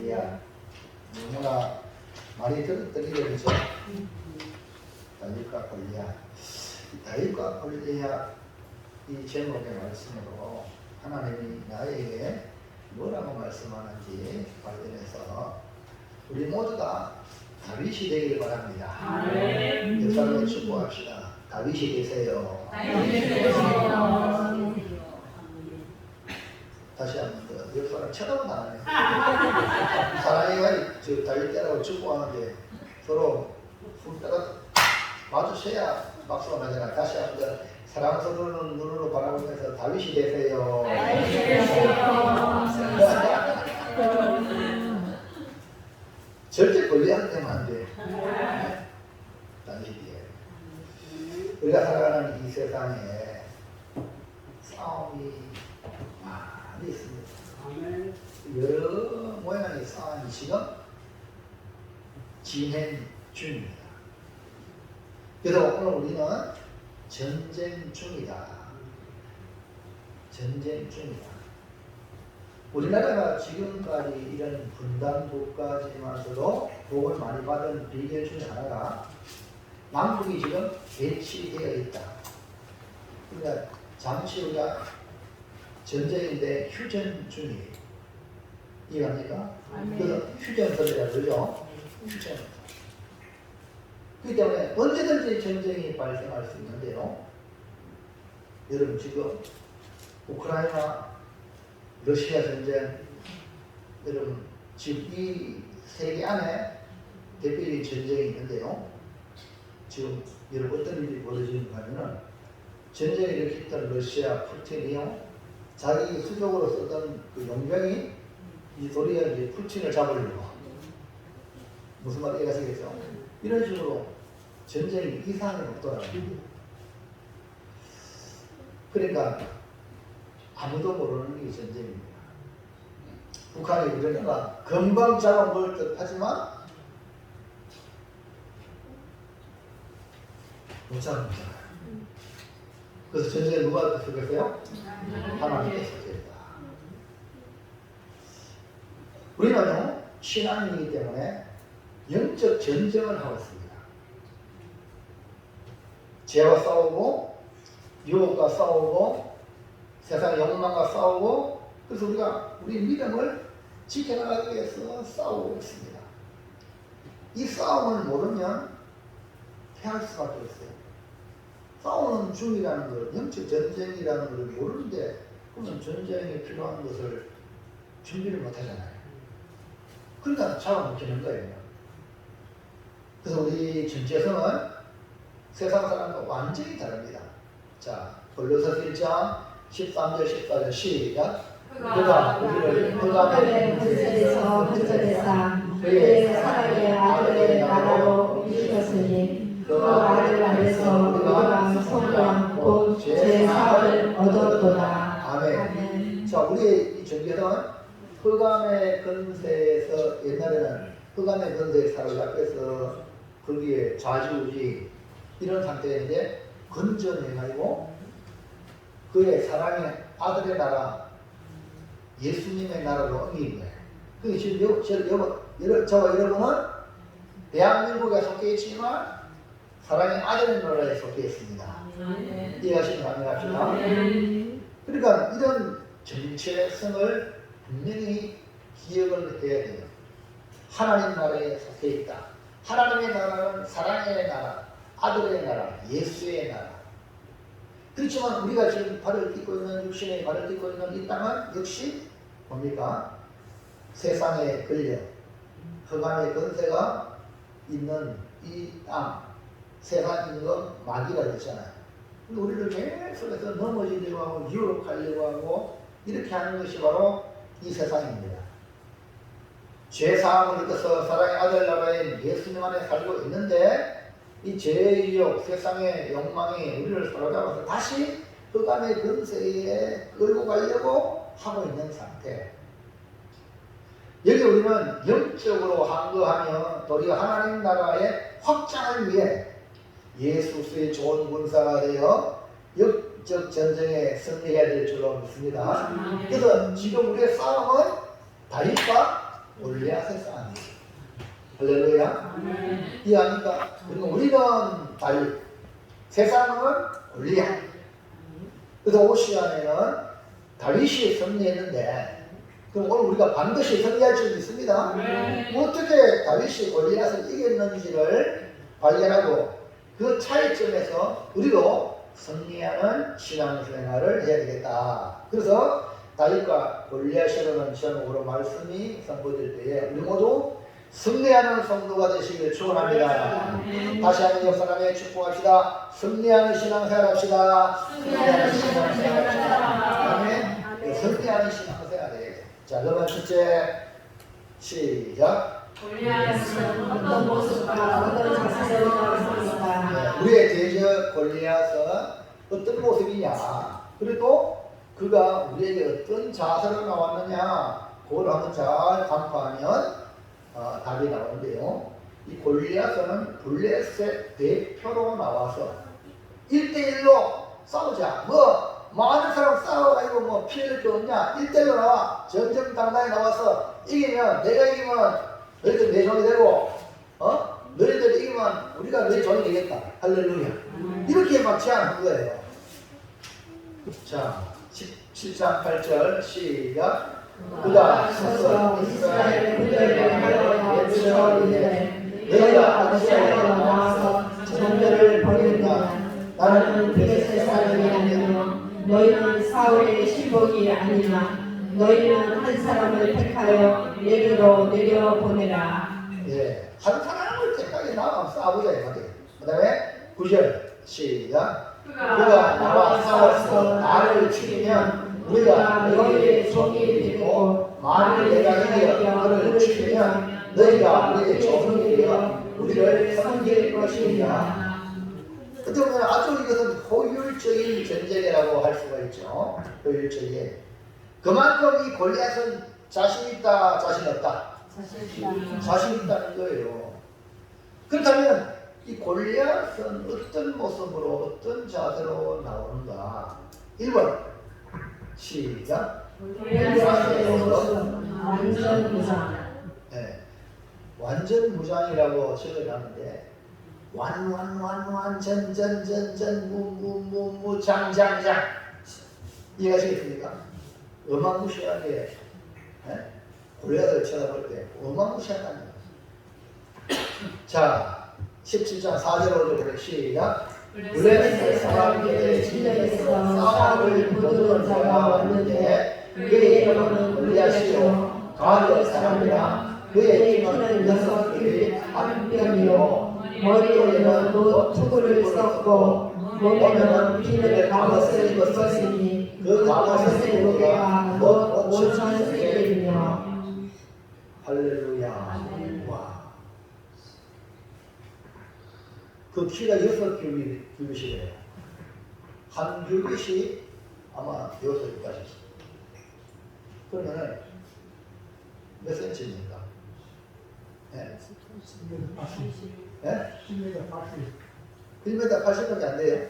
골리앗. 너무나 많이 들었던 이름이죠. 다윗과 골리앗. 다윗과 골리앗 이 제목의 말씀으로 하나님이 나에게 뭐라고 말씀하는지 발견해서 우리 모두가 다윗이 되길 바랍니다. 역사를 축복합시다. 다윗이 되세요. 다시 한 번 더 역사를 쳐다보면 안 해요. 사랑이가 저 다윗 때라고 축복하는데 서로 손때가 마주쳐야 박수가 나잖아. 다시 한 번 사랑스러운 눈으로 바라보면서 다윗이 되세요. 절대 권리하는 데면 안 돼. 다윗이. 우리가 살아가는 이 세상에 싸움이 많이 있습니다. 여러 모양의 싸움이 지금 진행 중입니다. 그래서 오늘 우리는 전쟁 중이다. 전쟁 중이다. 우리나라가 지금까지 이런 분단 국가지만서도 복을 많이 받은 비결 중에 하나가 남북이 지금 배치되어 있다. 그러니까 잠시 우리가 전쟁인데 휴전 중이에요. 이해갑니까? 그래서 휴전선이라고 그러죠. 휴전. 그렇기 때문에 언제든지 전쟁이 발생할 수 있는데요. 여러분 지금 우크라이나 러시아 전쟁, 여러분 지금 이 세계 안에 대표적인 전쟁이 있는데요. 지금 여러분 어떤 일이 벌어지는가 하면은 전쟁을 일으켰던 러시아 푸틴이요, 자기 수족으로 쓰던 그 용병이 이 도리어 이제 푸틴을 잡으려고, 무슨 말인지 이해하시겠죠? 이런 식으로 전쟁이 이상이 없더라고요. 그러니까 아무도 모르는 게 전쟁입니다. 북한이 그러니까 금방 잡아먹을 듯 하지만 못 잡습니다. 그래서 전쟁에 누가 속했어요? 하나님께서 속했다. 우리는요, 신앙인이기 때문에 영적 전쟁을 하고 있습니다. 죄와 싸우고, 유혹과 싸우고, 세상의 욕망과 싸우고, 그래서 우리가 우리 믿음을 지켜나가기 위해서 싸우고 있습니다. 이 싸움을 모르면 패할 수밖에 없어요. 싸우는 중이라는 걸, 영적 전쟁이라는 걸 모르는데, 그러면 전쟁에 필요한 것을 준비를 못 하잖아요. 그러니까 잡아먹히는 거예요. 그래서 우리 전체성은 세상 사람과 완전히 다릅니다. 자, 골로새서 1장 13절 14절 시작. 그가 우리를 흑암의 권세에서 건져내사 그의 사랑의 아들의 나라로 이끄셨으니 그 아들 안에서 우리가 손을 안고 죄 사함을 얻었도다. 아멘. 자, 우리의 이 전개는 흑암의 권세에서, 옛날에는 흑암의 권세에 사로잡혀서 거기에 좌지우지 이런 상태인데 건져내가지고 그의 사랑의 아들의 나라, 예수님의 나라로 옮긴 거예요. 그게 지금 저와 여러분은 대한민국에 속해 있지만 사랑의 아들의 나라에 속해 있습니다. 이해하시면 가능합시다. 그러니까 이런 정체성을 분명히 기억을 해야 돼요. 하나님 나라에 속해 있다. 하나님의 나라는 사랑의 나라, 아들의 나라, 예수의 나라. 그렇지만 우리가 지금 발을 딛고 있는, 육신의 발을 딛고 있는 이 땅은 역시 뭡니까? 세상의 권력, 흑암의 권세가 있는 이 땅, 세상 임금 마귀가 있잖아요. 우리를 계속해서 넘어지려고 하고 유혹하려고 하고 이렇게 하는 것이 바로 이 세상입니다. 죄사함을 얻어서 사랑의 아들 나라인 예수님 안에 살고 있는데 이 죄의 유혹, 세상의 욕망이 우리를 사로잡아서 다시 흑암의 권세에 끌고 가려고 하고 있는 상태. 여기 우리는 영적으로 항거하며 도리어 하나님 나라의 확장을 위해 예수의 좋은 군사가 되어 영적 전쟁에 승리해야 될 줄로 믿습니다. 그래서 지금 우리의 싸움은 다윗과 골리앗의 쌍이에요. 할렐루야. 이해합니까? 그리고 우리는 다윗, 세상은 골리앗. 그래서 올 시간에는 다윗이 승리했는데, 그럼 오늘 우리가 반드시 승리할 줄 믿습니다. 어떻게 다윗이 골리앗을 이겼는지를 발견하고 그 차이점에서 우리도 승리하는 신앙생활을 해야 되겠다. 그래서 다윗과 골리앗이라는 제목으로 말씀이 선포될 때에 우리 모두 승리하는 성도가 되시길 축원합니다. 다시 한번 역사람에 축복합시다. 승리하는 신앙생활 합시다. 승리하는 신앙생활 합시다. 아멘. 승리하는 신앙생활 해야죠. 자, 그러면 첫째 시작. 골리앗은 어떤 모습과 어떤 자세로 나왔습니까? 우리의 대적 골리앗은 어떤 모습이냐, 그리고 그가 우리에게 어떤 자세로 나왔느냐, 그걸 한번 잘 간파하면 답이 나오는데요. 이 골리앗은 블레셋 대표로 나와서 1대1로 싸우자. 많은 사람 싸워가지고 피해 줄 게 없냐? 1대1로 나와. 정정당당히 나와서 이기면, 내가 이기면 너희들 내 종이 되고, 너희들 이기면 우리가 내 종이 되겠다. 할렐루야. 이렇게 막 제안한 거예요. 자, 17장 8절 시작. 그가 서서 이스라엘 군대를 하여 외쳐 이르되 너희가 이스라엘에 나와서 전쟁을 벌이느냐. 나는 블레셋 사람이 아니며 너희는 사울의 신복이 아니냐. 너희는 한 사람을 택하여 내게로 내려보내라. 예, 한 사람을 택하게 나와 싸우자 이 말이에요. 그 다음에 9절 시작. 그가 나와 싸워서 나를 죽이면 우리가 너희의 종이 되고, 만일 내가 이겨 그를 죽이면 너희가 우리의 종이 되어 우리를 섬길 것이냐. 어떻게 보면 아주 이것은 효율적인 전쟁이라고 할 수가 있죠. 효율적인. 그만큼 이 골리앗은 자신 있다, 자신 없다? 자신 있다는 거예요. 그렇다면 이 골리앗은 어떤 모습으로, 어떤 자세로 나오는가? 1번 시작. 완전 무장. 네, 완전 무장이라고 적어놨는데 완전전전전 무장장장 이해하시겠습니까? 어마무시하게 골리앗을 쳐다볼 때 어마무시하다는 거예요. 자, 17장 4절로 보래 시작. 블레셋 사람들의 진영에서 사울을 부르는 자가 왔는데 그의 이름은 골리앗이요 가드 사람이라. 그의 키는 6규빗 한 뼘이요 머리에는 못 투구를 썼고 몸에는 비늘 갑옷을 입었으니 그 갑옷의 무게가 못 5천 세겔이며. 할렐루야. 와. 그 키가 6규빗이래요. 한 규빗이 아마 6규빗까지. 그러면은 몇 센치입니까? 네. 1m 80. 1m 80밖에 안 돼요?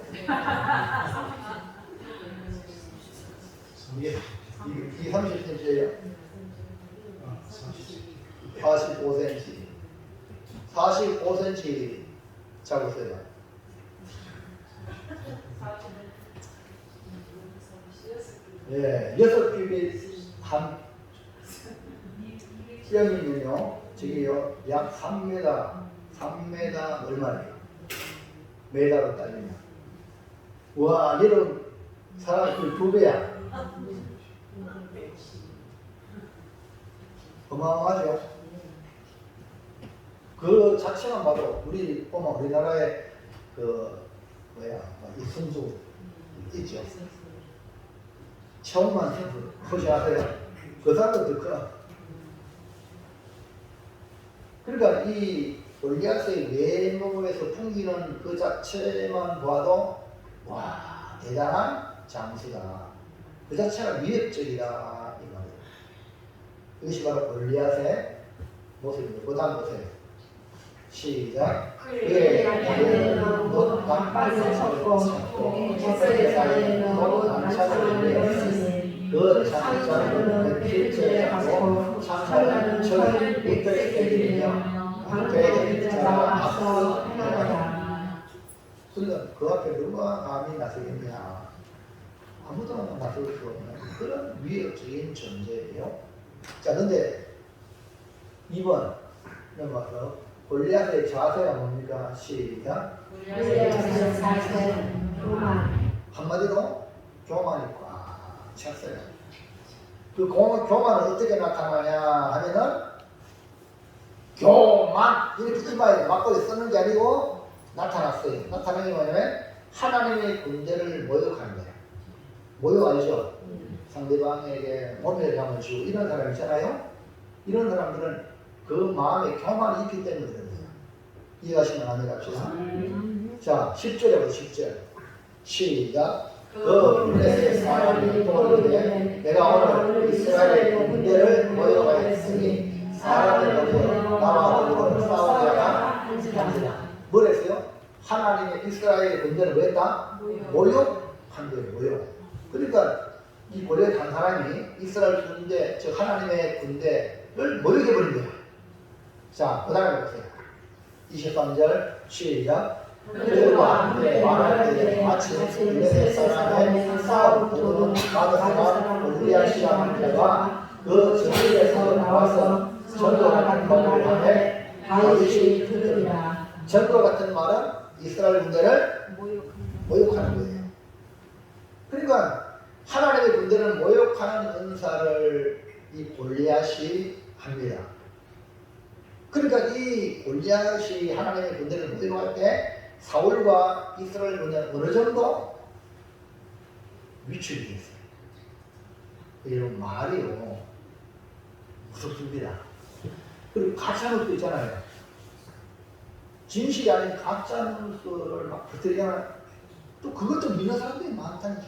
이게 30cm예요? 45cm. 45cm 잡으세요. 예, 6규빗 한 뼘이면요, 저기요, 약 3m 얼마예요? 메다로 따지면. 와, 이런 사람 그 2배야. 어마어마하죠? 그 자체만 봐도 우리나라에 이순수 있죠? 처음만 선수 혹시 아세요? 그 사람도 더 커. 그러니까 이 골리앗의 외모에서 풍기는 그 자체만 봐도 와, 대단한 장수다. 그 자체가 위협적이다 이 말이에요. 이것이 바로 골리앗의 모습입니다. 그 다음 보세요. 시작. 그의 양에는 못 반발을 쳤고 젖의 사이에는 못 안착을 내었으니 그 상자는 필체하고 상자는 철 밑에 방패의 자가 앞서 행하노라. 그러면 그 앞에 누가 감히 나서겠냐? 아무도 나설 수 없는 그런 위협적인 존재예요. 자, 근데 2번 넘어가서 골리앗의 자세가 뭡니까? 시작. 골리앗의 자세는 교만. 한마디로 교만이 꽉 찼어요. 그 교만은 어떻게 나타나냐 하면은 교만 이렇게 이마에 막고에 쓰는 게 아니고 나타났어요. 나타나는 게 뭐냐면 하나님의 군대를 모욕하는 거예요. 모욕 알죠? 상대방에게 모멸감을 주고 이런 사람 있잖아요. 이런 사람들은 그 마음에 교만이 있기 때문에 그런 거예요. 이해하시면 안 해갑시다. 자, 10절에 보세요. 10절 시작. 그 블레셋 사람이 또 이르되 내가 오늘 이스라엘의 군대를 모욕하였으니 사람을 모여 나와 더불어 싸우다가 한지라. 뭘 했어요? 하나님의 이스라엘의 군대를 뭐 했다? 모욕한 거예요. 모욕. 그러니까 이 골리앗 한 사람이 이스라엘 군대, 즉 하나님의 군대를 모욕해버린 거예요. 자, 그 다음에 보세요. 23절 시작. 그들과 함께 말할 때에 마치 블레셋 사람의 싸움 도둑 가드사람 골리앗이라는 자가 그 저들에서 나와서 전과 같은 말을 하되 다윗이 들으리라. 전과 같은 말은 이스라엘 군대를 모욕하는 거예요. 그러니까 하나님의 군대를 모욕하는 은사를 이 골리앗이 합니다. 그러니까 이 골리앗이 하나님의 군대를 모욕할 때 사울과 이스라엘 군대는 어느 정도 위축이 됐어요. 이런 말이요 무섭습니다. 그리고 가짜뉴스도 있잖아요. 진실이 아닌 가짜뉴스를 막 퍼뜨리잖아요. 또 그것도 믿는 사람들이 많다니까.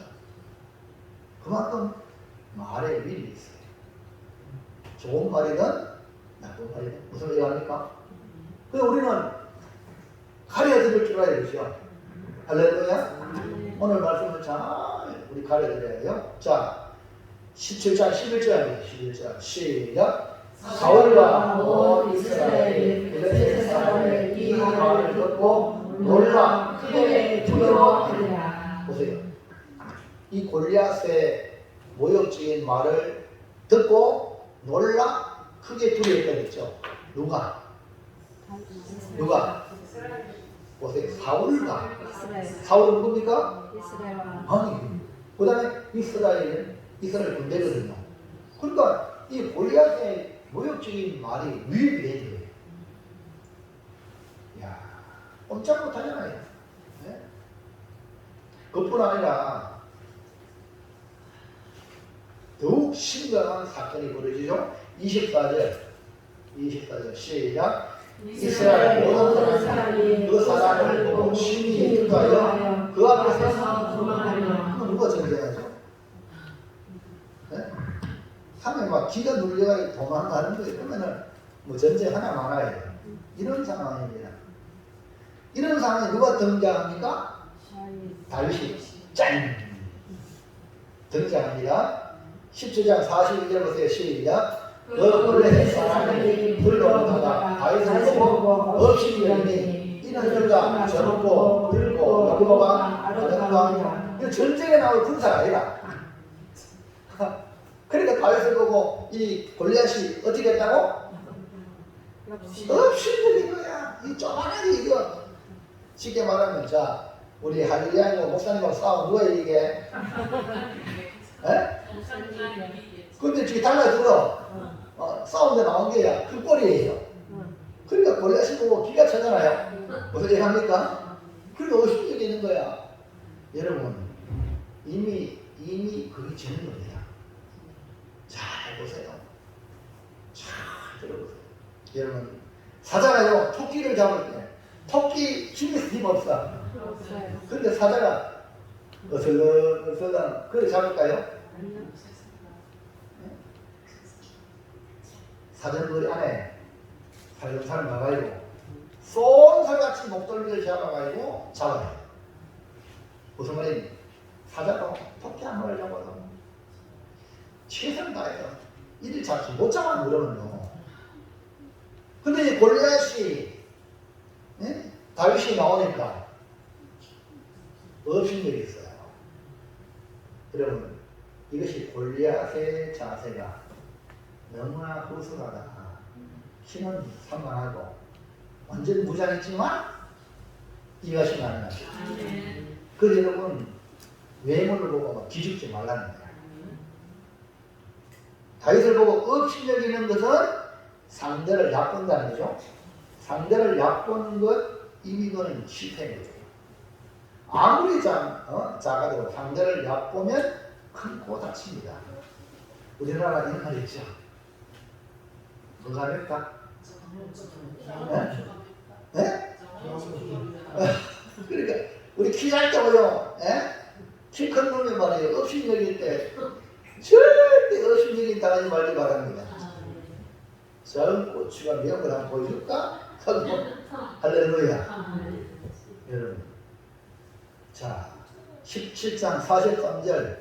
그만큼 말에 위력이 있어요. 좋은 말이든 나쁜 말이든 무슨 얘기합니까? 그래서 우리는 가려드릴 줄 알아야 되죠. 할렐루야. 오늘 말씀을 잘 우리 가려드려야 해요. 자, 17장 11절입니다. 11절 시작. 사울과 온 이스라엘이 블레셋 사람의 이 말을 듣고 놀라 크게 두려워하리라. 보세요. 이 골리앗의 모욕적인 말을 듣고 놀라 크게 두려워했다 그랬죠. 누가? 보세요. 사울과. 사울은 누굽니까? 아니, 그 다음에 이스라엘 군대거든요. 그러니까 이 골리앗의 모욕적인 말이 위협이 되는 거예요. 이야, 꼼짝 못하잖아요. 네? 그뿐 아니라 더욱 심각한 사건이 벌어지죠. 24절 시작. 이스라엘 모든 사람이 그 사람을 보고 심히 기뻐하여 그 앞에서 도망하려. 누가 전쟁하죠? 네? 하면 막 기가 눌려가 도망가는 거예요. 그러면은 뭐 전쟁 하나 말아야 돼요. 이런 상황입니다. 이런 상황에 누가 등장합니까? 다윗이 짠 등장합니다. 17장 41절 보세요. 시작. 그 블레셋 사람이 불러오다가 다윗을 보고 없이 열니 이는 그가 젊고 늙고 여호와가 아름다우니라. 이거 전쟁에 나올 군사가 아니라. 그러니까 다윗을 보고 이 골리앗이 어떻게 했다고? 없이 열린 거야. 이 조만하게 이거 쉽게 말하면 자 우리 할리아이고 목사님하고 싸워 누가 이기게? 에? 근데 지금 달라들어. 싸움대 나온 게 그 꼴이에요. 그러니까 골리앗이 보고 기가 차잖아요. 무슨 얘기 합니까? 그러니까 의심적이 있는 거야. 여러분, 이미 그게 되는 겁니다. 잘 보세요. 잘 들어보세요. 여러분, 사자가요, 토끼를 잡을 때, 토끼 힘이 힘 없어. 근데 사자가 어슬렁어슬렁, 그래 잡을까요? 사전거리 안에 살살 나가지고 쏜살같이 목덜미를 잡아가지고 잡아요. 무슨 말이니? 사자도 토끼 한 마리를 잡아도 최선을 다해서 이를 잡지 못 잡아 그러면요. 근데 이 골리앗이 다윗이 나오니까 업신여기 있어요. 여러분 이것이 골리앗의 자세가 너무나 허술하다. 키는 산만하고 완전 무장했지만 이것이 나는 것이죠. 그래서 여러분 외모를 보고 막 기죽지 말라는 거예요. 다윗을 보고 업신여기 있는 것은 상대를 얕본다는 거죠. 상대를 얕보는 것 이미 그는 실패인 거죠. 아무리 작아도 상대를 얕보면 큰 코 다칩니다. 우리나라 이런 말이 있죠. 건강할까? 네? 그러니까 우리 키 작다 보죠. 키 큰 놈이 말이에요. 업신여길 때 절대 업신여길 당하지 말기 바랍니다. 작은 고추가 매운 걸 한번 보여줄까? 할렐루야. 여러분, 자 17장 43절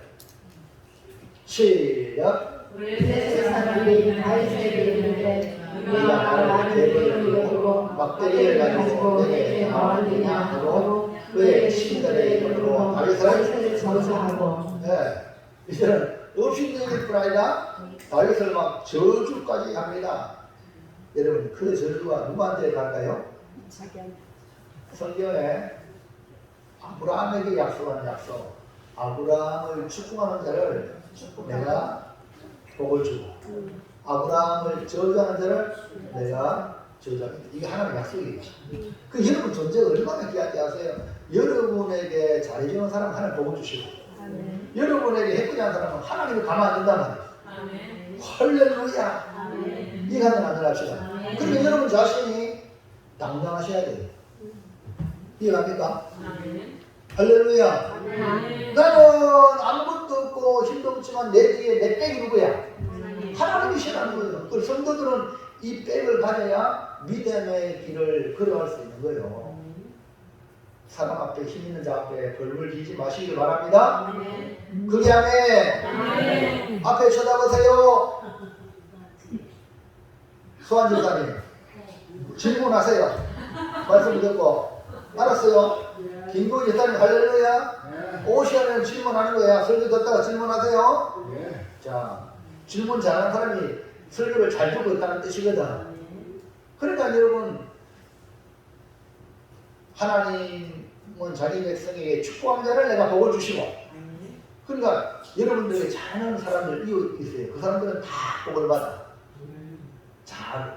시작. 내 사람이 다윗에게 이르되 네가 나를 대변을 여기고 막대기를 가지고 내게 나왔느냐 하고 그의 신들의 이름으로 다윗을 저주하고. 이제는 업신여길 뿐 아니라 다윗을 막 저주까지 합니다. 여러분 그 저주가 누구한테 갈까요? 성경에 아브라함에게 약속한 약속. 아브라함을 축복하는 자를 내가 복을 주고 아브라함을 저주하는 자를 내가 저주하겠다. 이게 하나님의 약속이에요. 그 여러분 존재가 얼마나 귀한지 아세요? 여러분에게 잘해주는 사람 하나님 복을 주시고 여러분에게 해코지하는 사람은 하나님을 가만 안 둔단 말이에요. 할렐루야. 이 가정 안전합시다. 그러니까 여러분 자신이 당당하셔야 돼요. 이해갑니까? 할렐루야. 나는 아무것도 없고 힘도 없지만 내 뒤에 내 백이 누구야? 하나님이시라는 거예요. 그 성도들은 이 백을 가져야 믿음의 길을 걸어갈 수 있는 거예요. 사람 앞에 힘 있는 자 앞에 벌벌 지지 마시길 바랍니다. 그게 아멘. 앞에 쳐다보세요. 소환 집사님 질문하세요. 말씀 듣고 알았어요. 김구희 집사님 할렐루야. 오시면 질문하는 거야. 설교 듣다가 질문하세요. 자, 질문 잘하는 사람이 설교를 잘 듣고 있다는 뜻이거든. 그러니까 여러분 하나님은 자기 백성에게 축복한 자를 내가 복을 주시고, 그러니까 여러분들에게 잘하는 사람들 이웃 있어요. 그 사람들은 다 복을 받아.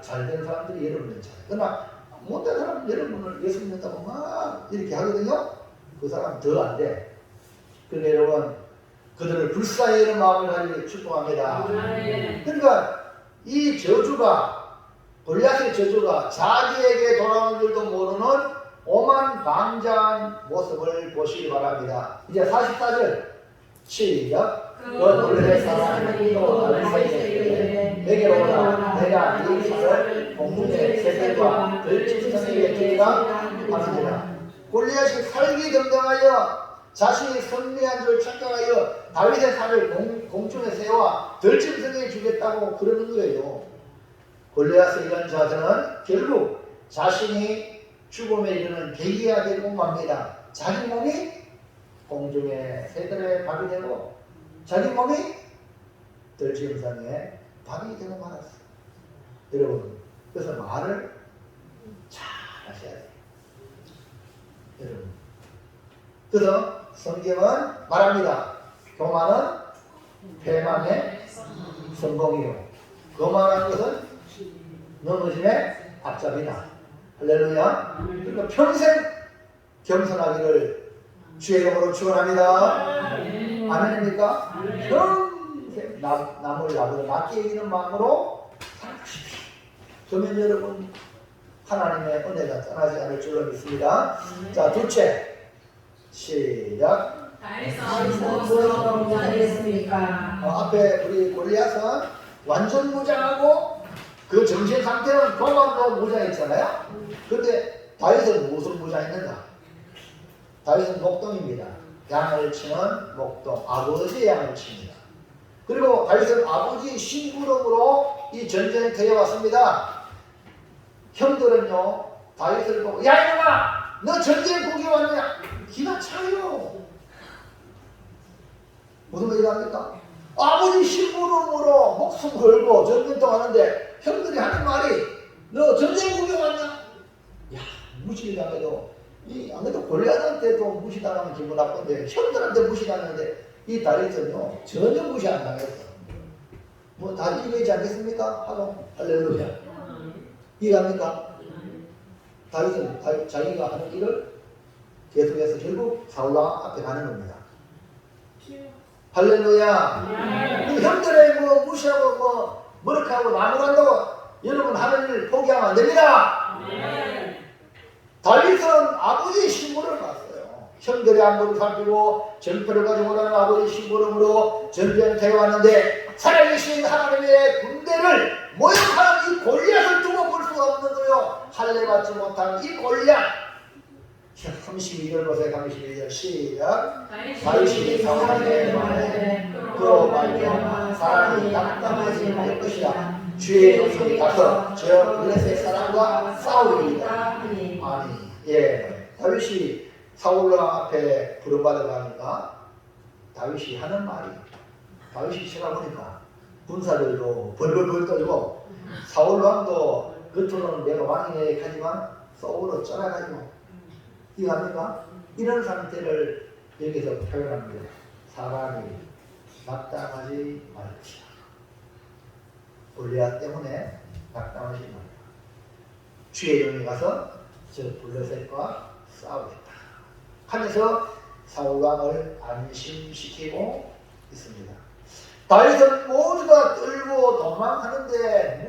잘된 사람들이 여러분들 잘해. 그러나 못된 사람은 여러분을 예수 믿는다고 막 이렇게 하거든요. 그 사람 더 안 돼. 그러니까 여러분 그들을 불쌍히 여는 마음을 가지고 축복합니다. 그러니까 이 저주가 골리앗의 저주가 자기에게 돌아온 줄도 모르는 오만 방자한 모습을 보시기 바랍니다. 이제 44절 시작. 그 놀래 사람이 또 다른 사이에 내게로 오라. 내가 이 말을 공중의 새들과 들짐승에게 주리라 하느니라. 골리앗이 살기등등하여 자신이 승리한 줄 착각하여 다윗의 살을 공중의 새와 들짐승에게 주겠다고 그러는 거예요. 골리앗의 이런 자세는 결국 자신이 죽음에 이르는 계기가 되고 맙니다. 자기 몸이 공중의 새들의 밥이 되고 자기 몸이 들짐승의 밥이 되고 말았어. 여러분, 그래서 말을 잘 하셔야 돼요. 여러분, 그래서 성경은 말합니다. 교만은 패망의 선봉이요, 거만한 것은 넘어짐의 앞잡이다. 할렐루야. 그러니까 평생 겸손하기를 주의 이름으로 축원합니다. 아멘입니까? 평생 남을 나보다 낮게 여기는 마음으로 살아가십시오. 그러면 여러분 하나님의 은혜가 떠나지 않을 줄로 믿습니다. 자, 둘째 시작. 다윗은 무엇으로 무장했습니까? 앞에 우리 골리앗은 완전 무장하고 그 정신 상태는 도망도 무장했잖아요. 그런데 다윗은 무슨 무장했는가? 다윗은 목동입니다. 양을 치는 목동, 아버지의 양을 칩니다. 그리고 다윗은 아버지 심부름으로 이 전쟁터에 왔습니다. 형들은요 다윗을 보고 야 이놈아 너 전쟁 구경 왔냐? 기가 차요. 무슨 얘기합니까? 아버지 심부름으로 목숨 걸고 전쟁터 가는데 형들이 하는 말이 너 전쟁 구경 왔냐? 야 무시당해도 안 그래도 골리앗한테도 무시당하면 기분 나쁜데 형들한테 무시당하는데 이 다윗은요 전혀 무시 안 당했어. 뭐 다 이거이지 않겠습니까? 하고 할렐루야. 이해합니까? 다윗은 자기가 하는 일을 계속해서 결국 사울왕 앞에 가는 겁니다. 할렐루야. 그 형들의 뭐 무시하고 뭐 머쓱하고 나무란다고 여러분 하는 일 포기하면 안 됩니다. 다윗은 아버지 심부름을 갔어요. 형들의 안부를 살피고 전표를 가지고 오라는 아버지 심부름으로 전쟁터에 왔는데 살아계신 하나님의 군대를 모욕하는 이 골리앗을 두고 볼 수가 없는 거요. 할례받지 못한 이 골리앗. 32절 보세요. 32절 시작. 다윗이 사울에게 말하되 그로 말미암아 사람이 낙담하지 말 것이라. 주의 영이 가서 저 블레셋 사람과 싸우리이다. 아니, 예, 다윗이 사울왕 앞에 부름받아 가니까 다윗이 하는 말이 다윗이 쳐다보니까 군사들도 벌벌벌 떨고 사울왕도 겉으로는 내가 왕이네 하지만 속으로 쫄아가지고 이해합니까? 이런 상태를 여기서 표현합니다. 사람이 낙담하지 말지라. 골리앗 때문에 낙담하지 말라. 주의 영이 가서 저 블레셋과 싸우겠다 하면서 사울왕을 안심시키고 있습니다. 다윗은 모두 다 떨고 도망하는데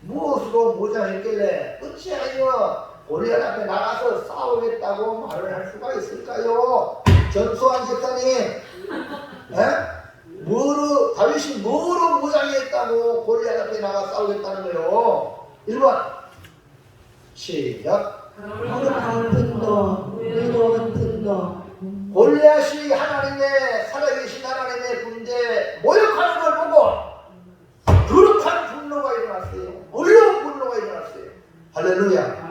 무엇으로 무장했길래 어찌하여 골리앗 앞에 나가서 싸우겠다고 말을 할 수가 있을까요? 전수환 집사님, 다윗이 뭐로 무장했다고 골리앗 앞에 나가 싸우겠다는 거요? 1번 시작. 거룩한 분노, 의로운 분노. 골리앗이 하나님의 살아계신 하나님의 군대 모욕하는 걸 보고 거룩한 분노가 일어났어요. 의로운 분노가 일어났어요. 할렐루야.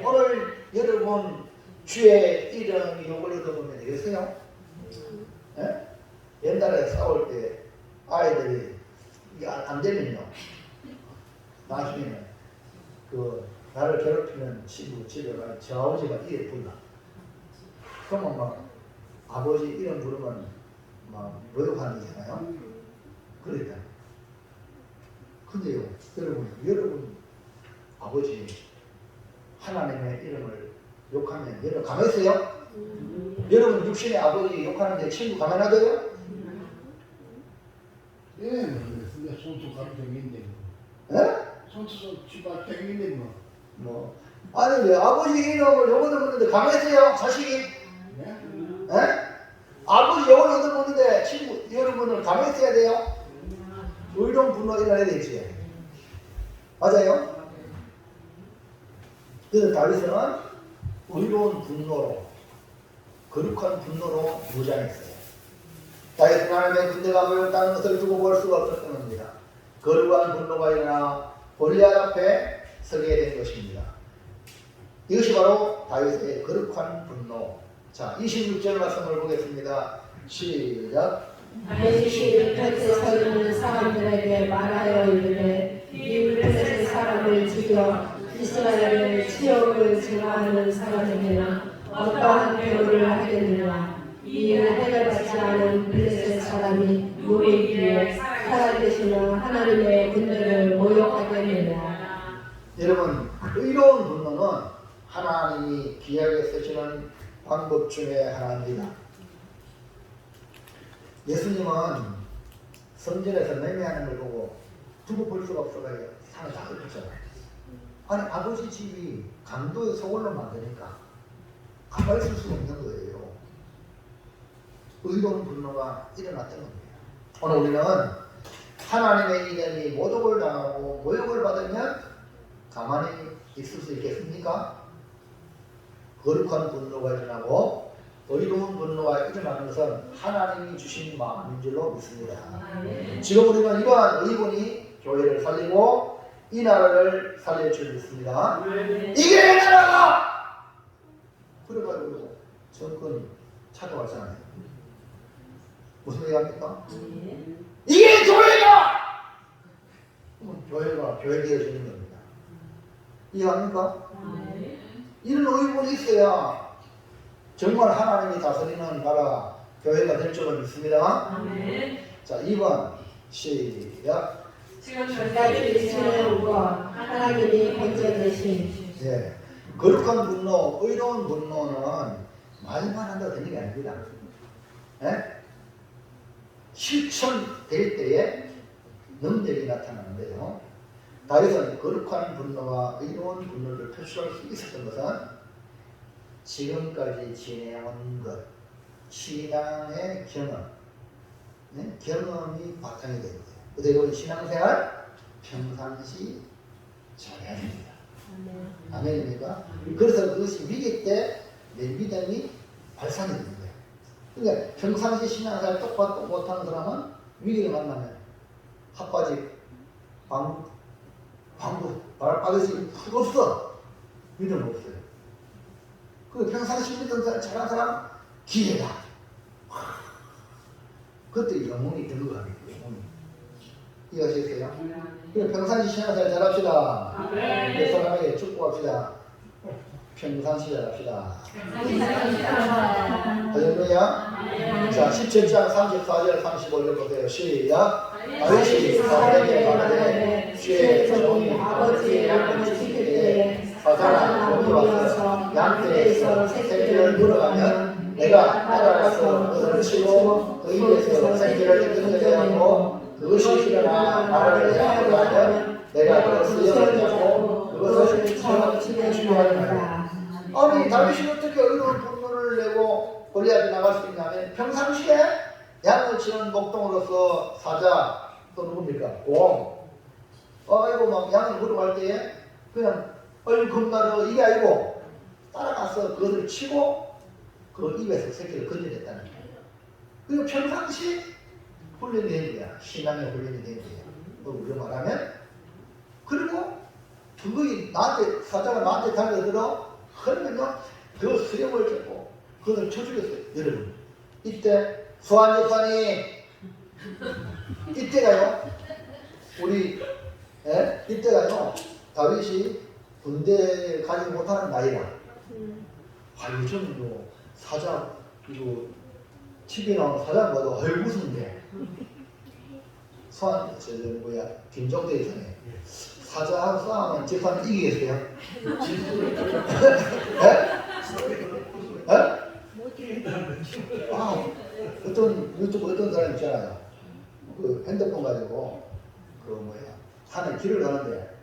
오늘 여러분 주의 이름이 욕을 얻어보면 되겠어요? 네? 옛날에 싸울 때 아이들이 이게 안 되면요 나중에는 그 나를 괴롭히는 친구 집에 가면 저 아버지가 이래 불러. 그러면 막 아버지 이름 부르면 막 모욕하는 거잖아요. 그러니까 근데요 여러분 아버지 하나님의 이름을 욕하면 여러분 가만히 있어요? 여러분 육신의 아버지 욕하는데 친구 가만히 놔둬요? 예, 근데 손수 가면 되겠네. 예? 손수 집안 되겠네 뭐. 뭐 아니 왜 아버지 이름을 욕을 얻었는데 가만히 있어요? 자식이? 네? 예? 아버지 욕을 얻어먹는데 친구 여러분은 가만히 있어야 돼요? 의로운 분노가 일어나야 되지. 맞아요? 그래서 다윗은 의로운 분노로 거룩한 분노로 무장했어요. 다윗은 하나님의 군대가 모였다는 것을 두고 볼 수가 없었던 겁니다. 거룩한 분노가 일어나 골리앗 앞에 서게 된 것입니다. 이것이 바로 다윗의 거룩한 분노. 자, 26절 말씀을 보겠습니다. 시작. 다윗이 곁에 서 있는 사람들에게 말하여 이르되 이 블레셋 사람을 죽여 이스라엘의 치욕을 증하는 사람에게는 어떠한 배우를 하겠느냐. 이는 해결받지 않은 블레셋 사람이 우리에게 살아계시는 하나님의 군대를 모욕하겠느냐. 여러분, 의로운 분노는 하나님이 귀하게 쓰시는 방법 중에 하나입니다. 예수님은 성전에서 매매하는 걸 보고 두고 볼 수가 없어가지고 산을 다 긁혔잖아요. 아니 아버지 집이 강도의 소굴로 만드니까 가만히 있을 수가 없는 거예요. 의로운 분노가 일어났던 겁니다. 오늘 우리는 하나님의 이름이 모독을 당하고 모욕을 받으면 가만히 있을 수 있겠습니까? 거룩한 분노가 일어나고 의로운 분노가 일어나는 것은 하나님이 주신 마음인 줄로 믿습니다. 지금 우리는 이러한 의분이 교회를 살리고 이 나라를 살릴 줄 믿습니다. 이게 내 나라가! 그래가지고 정권 찾아왔잖아요. 무슨 얘기합니까? 이게 교회다! 그럼 교회가 교회되어지는 겁니다. 이해합니까? 이런 의문이 있어야 정말 하나님이 다스리는 나라 교회가 될 줄을 믿습니다. 자, 2번 시작. 전까지 주시는 것 하나님이 건져내신 예, 거룩한 분노, 의로운 분노는 말만 한다 되는 게 아닙니다. 예? 실천될 때에 능력이 나타나는데요. 다윗은 거룩한 분노와 의로운 분노를 표출할 수 있었던 것은 지금까지 지내온 것, 신앙의 경험, 네? 경험이 바탕이 됩니다. 그리고 신앙생활 평상시 잘해야 됩니다. 아멘입니까? 그래서 그것이 위기 때 내 믿음이 발산이 되는 거예요. 그러니까 평상시 신앙생활 똑바로 못하는 사람은 위기를 만나면 핫바지, 방구, 발바닥이 없어. 믿음 없어요. 그 평상시 믿는 사람, 잘하는 사람 기회다. 그때 영혼이 들어가는 거예요. 영혼이. 이해하시겠어요? 그럼 평상시 신앙생활 잘합시다. 내 사람에게 축복합시다. 평상시 잘합시다. 할렐루야. 자, 17장 34절 35절 보세요. 시작. 다윗이 사울에게 말하되 주의 종이 아버지의 양을 지킬 때에 사자나 곰이 와서 양떼에서 새끼를 물어가면 내가 따라가서 그것을 치고 그 입에서 새끼를 끊어내야 하고 그것이 일어나 나를 해하려 하면 내가 그것을 열어잡고 그것을 치료하리라. 아니 다윗이 어떻게 의로운 분노를 내고 골리앗이 나갈 수 있냐면 평상시에 양을 치는 목동으로서 사자 또 누굽니까? 곰. 아이고 막 양을 물어갈 때에 그냥 얼굴나로 이게 아니고 따라가서 그것을 치고 그 입에서 새끼를 건져냈다는 거예요. 그리고 평상시 훈련이 된 거야. 신앙의 훈련이 된 거야. 우리로 말하면 그리고 그거이 나한테 사자가 나한테 달려들어 그러면요 그 수염을 잡고 그것을 쳐 죽였어요. 여러분 이때 소환 집사님 이때가요 우리 이때가요 다윗이 군대 가지 못하는 나이라 요즘 뭐 사자 이거 TV에 나오는 사자마다 무슨데 소환 뭐야 김정대 이사네 사자하고 싸우면 집사는 이기겠어요? 어떤 유튜브 어떤 사람 있잖아요. 그 핸드폰 가지고 그 뭐야 산에 길을 가는데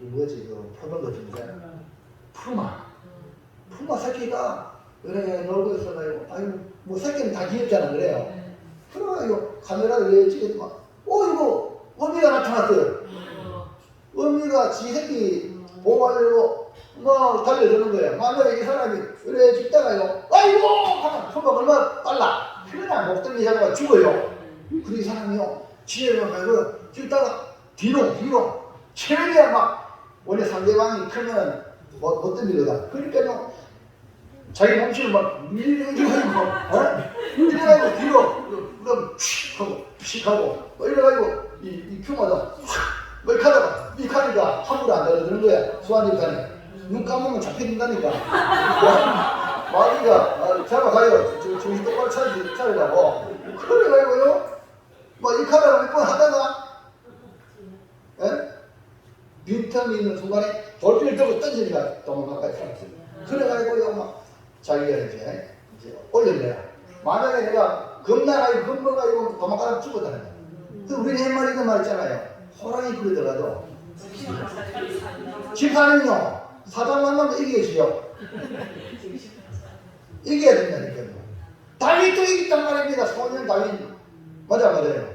이 뭐지 그 표본 같은데 푸마 새끼가 그래 놀고 있어가지고 아유 뭐 새끼는 다 귀엽잖아 그래요. 그래가지고 카메라를 왜 찍었더만 이거 어미가 나타났어요. 어미가 지 새끼 보호하려고 뭐 달려드는 거예요. 만약에 이 사람이 그래 찍다가요 아이고 하면 손목 얼마나 빨라 그냥 목덜미 잡아가 죽어요. 그리고 이 사람이요 지혜를 가지고 찍다가 뒤로 체력이야 막 원래 상대방이 크면 못 덤비거든. 그러니까요 자기 몸치를 막 밀어가지고 이래가지고 뒤로 그럼 휙 하고 이래가지고 이 큐마다 하다가 이 카니까 함부로 안 달려드는 거야. 수완집 카니 눈 감으면 잡혀든다니까. 마귀가 잡아가요. 정신 똑바로 차리라고. 그래가지고요 뭐 이 카드를 몇 번 하다가 빈틈이 있는 순간에 돌핀을 들고 던지니까 도망가까지 살았어요. 그래가지고요 막 자기가 이제 올려내라. 만약에 내가 겁나가지고 도망가다 죽었다는 거야. 그럼 우리는 옛말에 그 말 있잖아요. 호랑이 굴에 들어가도 집사는요 사장 만나면 이겨야지요. 이겨야 된다니까요. 다윗도 이겼단 말입니다. 소년 다윗 맞아요.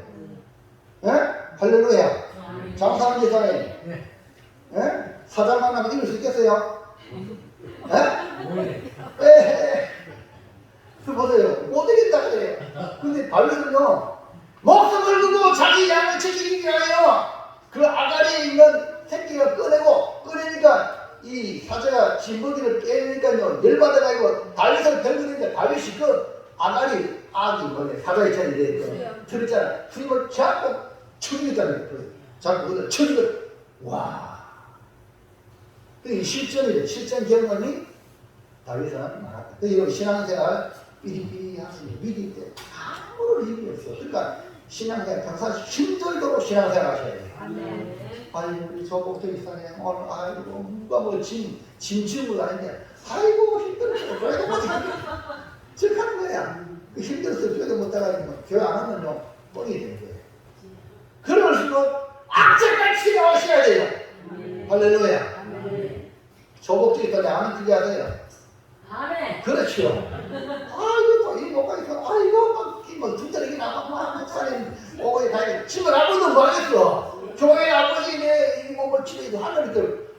할렐루야. 장사하는 집사님 사장 만나면 이길 수 있겠어요? 보세요. 못 이긴다 그래요. 근데 다윗은요, 목숨을 두고 자기 양을 지키기 위하여 그 아가리에 있는 새끼가 꺼내니까 이 사자가 진버기를 깨니까요, 열받아가지고 다윗을 들으니까 다윗이 그 아가리, 악이 뭐냐, 사자의 천이 되었죠. 들었잖아. 주님을 잡고 쳐주겠다는 거예요. 잡고 그걸 쳐주겠다. 와. 이 실전이죠. 실전 경험이 다윗은 많았다. 이런 신앙생활 삐리삐리하시니 위기 때 아무런 힘이 없어. 그러니까 신앙생활 평소에 힘들도록 신앙생활 하셔야 돼요. 아이고 우리 저복도 이상해. 오늘 아이고 누가 뭐 짐 지우고 다니는데 아이고 힘들었어. 교회도 못하고 즉 하는 거야. 힘들어서 교회도 못하고 교회 안 하면요 뻥이 되는 거예요. 그럴수록 악착같이 나오셔야 돼요. 할렐루야. 저복도 있다니 아멘 크게 하세요. 아멘. 그렇죠. 아이고 또 이 뭐가 있어. 아이고 막 두드러기 나고 막 목사님 오고에 가야 집을 아무도 못 하겠어. 교회 아버지 내 몸을 치료해도 하늘이들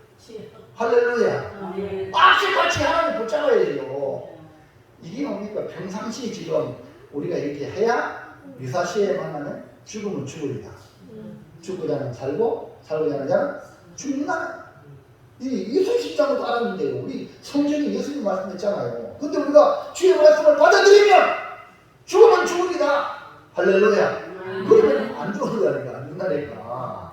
할렐루야. 악착같이 하나님 붙잡아야 돼요. 이게 뭡니까? 평상시 지금 우리가 이렇게 해야 유사시에 만나면 죽으면 죽으리다. 죽고자 하면 살고 살고자 하는 자는 죽는다. 이 예수 십자가도 알았는데요. 우리 성경에 예수님 말씀했잖아요. 근데 우리가 주의 말씀을 받아들이면 죽으면 죽으리다. 할렐루야. 그러면 안 죽는다니까. 안 죽는다니까.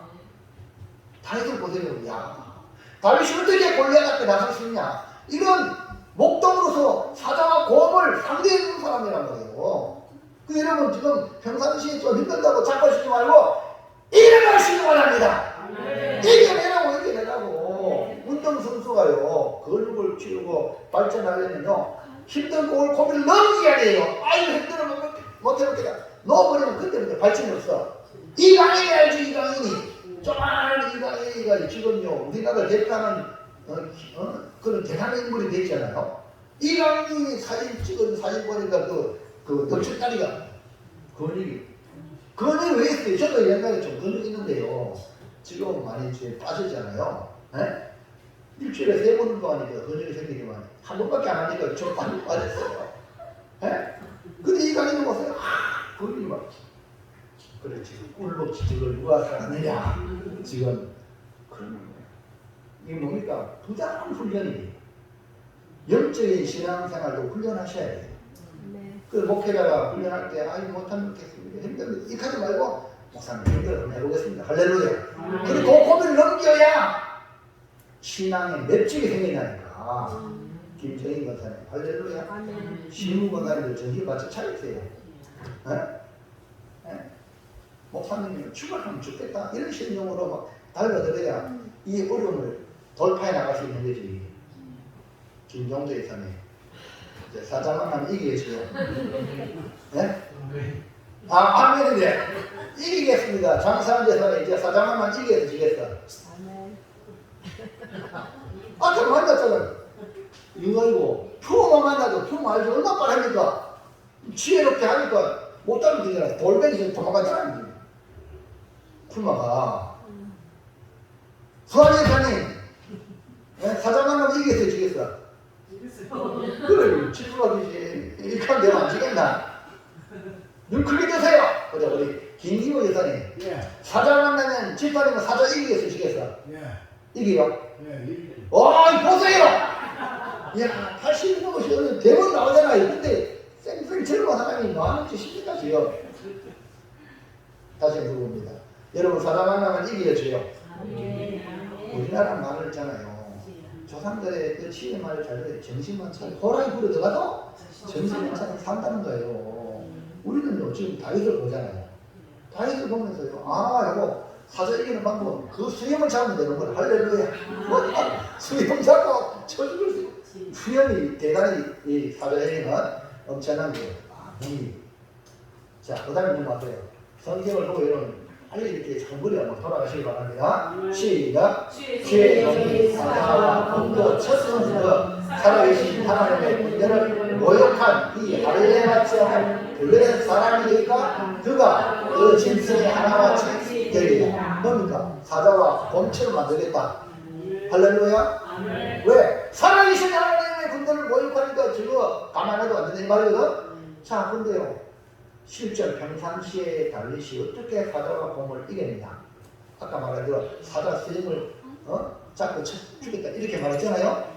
다윗을 보세요. 야, 다윗이 어떻게 골리앗 앞에 나설 수 있냐. 이런 목동으로서 사자와 곰을 상대해주는 사람이란 말이에요. 그 여러분 지금 평상시에 좀 힘든다고 자빠지지 말고 일어나시기 바랍니다. 이겨내라고. 운동선수가요, 근육을 키우고 발전하려면요, 힘든 고비를 넘겨야 돼요. 아유, 힘들어 못해놓겠다. 넣어버리면 그때부터 발전이 없어. 이강인이 알지, 이강인이. 조그마한 이강인이가 지금요, 우리나라를 대표하는 그런 대단한 인물이 됐잖아요. 이강인이 사진 찍은 사진 보니까 그 덕칠다리가 근육이 왜 있어요? 저도 옛날에 좀 근육 있는데요. 지금 많이 이제 빠졌잖아요. 에? 일주일에 3번 운동하니까 근육이 생기지만 한 번밖에 안 하니까 좀 많이 빠졌어요. 에? 근데 이 강의는 보세요. 근육이 막 그래 지금 꿀먹지 저걸 누가 살았느냐 지금 그런 거예요. 이게 뭡니까? 부단한 훈련이에요. 영적인 신앙생활도 훈련하셔야 돼요. 그 목회자가 훈련할 때 아이 못하면 좋겠습니다. 힘듭니다. 이렇게 하지 말고 목사님 힘들어 한번 해보겠습니다. 할렐루야. 그리고 그 고비를 넘겨야 신앙의 맵집이 생긴다니까. 김정인 권사님 할렐루야. 신우 권사님들 정신 바짝 차리세요. 목사님이 죽어가면 죽겠다 이런 심정으로 막 달려들어야 이 어려움을 돌파해 나갈 수 있는 거지. 김종대 이사님 사자 만나면 이기겠어요. 네? 아멘이네. 이기겠습니다. 장사한 재산에 이제 사자 만나면 이겨서 지겠어. 저 만났잖아요. 이거이고 표만 만나도 표 알지 얼마나 빠릅니까? 지혜롭게 하니까 못 따르면 되잖아. 돌멩이 도망가잖아. 풀마가 수환이 사님 사자 만나면 이겨서 지겠어. 그래, 치수가지지. 이렇게 하면 내가 안 지겠나? 눈 크게 뜨세요. 보자, 우리 김기호 여사님. 예. 사자 만나면 집사님은 사자 이기겠어, 지겠어? 예. 이기요? 예. 이기죠. 보세요! 야, 80 넘으시면 대본 나오잖아요. 근데 쌩쌩 젊은 사람이 뭐 하는지 싶니까, 지금? 다시 물어봅니다. 여러분, 사자 만나면 이겨줘요. 우리나라 말을 있잖아요. 조상들의 그 치의 말을 잘 들어요. 정신만 차리고 호랑이 불에 들어가도 정신만 차리고 산다는 거예요. 우리는요 지금 다윗을 보잖아요. 다윗을 보면서요, 여보 사자 이기는 방법은 그 수염을 잡으면 되는 거야. 할렐루야. 수염 잡고 쳐죽을 수 있고 수염이 대단히 이 사자에게는 엄청난 거예요. 형님. 자, 그 다음에 넘어가세요. 성경을 보고 이런 빨리 이렇게 정글이 한번 돌아가시기 바랍니다. 시작. 죄의 사자와 검도 첫 선수가 살아계신 하나님의 군대를 모욕한 이 할례같이 하는 블레 사람이니까 그가 그 짐승의 하나같이 되리라. 뭡니까? 사자와 곰처럼 만들겠다. 할렐루야. 왜? 살아계신 하나님의 군대를 모욕하니까 저거 가만해도 안 되는 말이거든. 자, 근데요. 실제 평상시에 다윗이 어떻게 사자와 곰을 이겼느냐? 아까 말한 대로 사자 스님을 잡고 죽였다 이렇게 말했잖아요.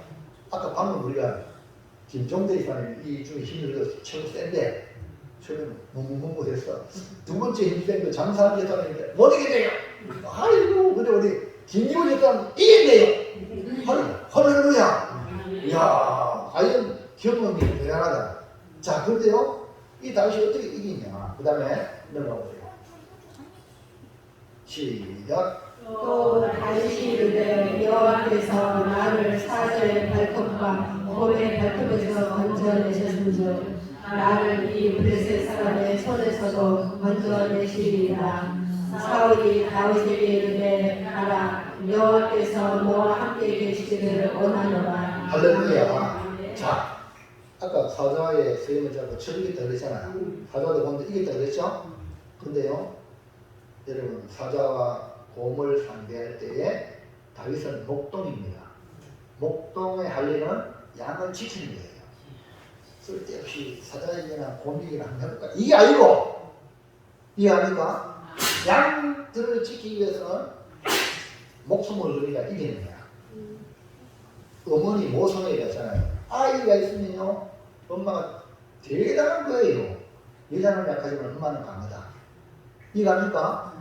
아까 방금 우리가 김종대 이사님 이 중에 힘들어서 최고 센데 처음에 너무 됐어. 두 번째 힘센 그 장사한 여사님인데 못 이기네요. 아이고 근데 우리 김기훈 여사님 이겼네요. 할렐루야. 이야 과연 경험이 대단하다. 자 그런데요 이 다윗이 어떻게 이기냐. 그 다음에 넘어가 보세요. 시작. 또 다윗이 이르되 여호와께서 나를 사자의 발톱과 곰의 발톱에서 건져내셨은즉 나를 이 블레셋 사람의 손에서도 건져내시리이다. 사울이 다윗에게 이르되 가라 여호와께서 너와 함께 계시기를 원하노라. 할렐루야. 자, 아까 사자의 스님을 잡고 쳐주겠다 그랬잖아요. 사자도 곰도 이겼다 그랬죠? 근데요, 여러분 사자와 곰을 상대할 때에 다윗은 목동입니다. 목동의 할 일은 양을 지키는 거예요. 쓸데없이 사자에게나 곰에게나 한번 해볼까? 이게 아니고 이게 아니까 양들을 지키기 위해서는 목숨을 우리가 이기는 거야. 어머니 모성애가 있잖아요. 아이가 있으면요 엄마가 대단한 거예요. 여자는 약하지만 엄마는 강하다. 이거 아닙니까?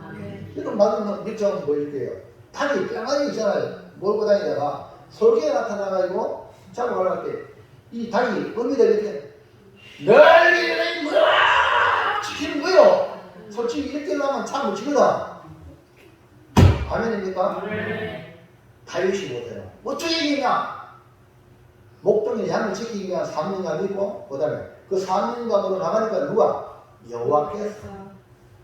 이런 말은 밑처럼 보여줄게요. 닭이 뺑아리 있잖아요. 몰고 다니다가 설계에 나타나가지고 잡아갈 때 이 닭이 어미가 이렇게 널리 뭐야 지키는 거예요. 솔직히 이렇게 하면 참 못 지거든. 아멘입니까? 다윗이 못해요. 어떻게 이기냐? 목동의 양을 지키기 위한 사명감이 있고 그 다음에 그 사명감으로 나가니까 누가? 여호와께서.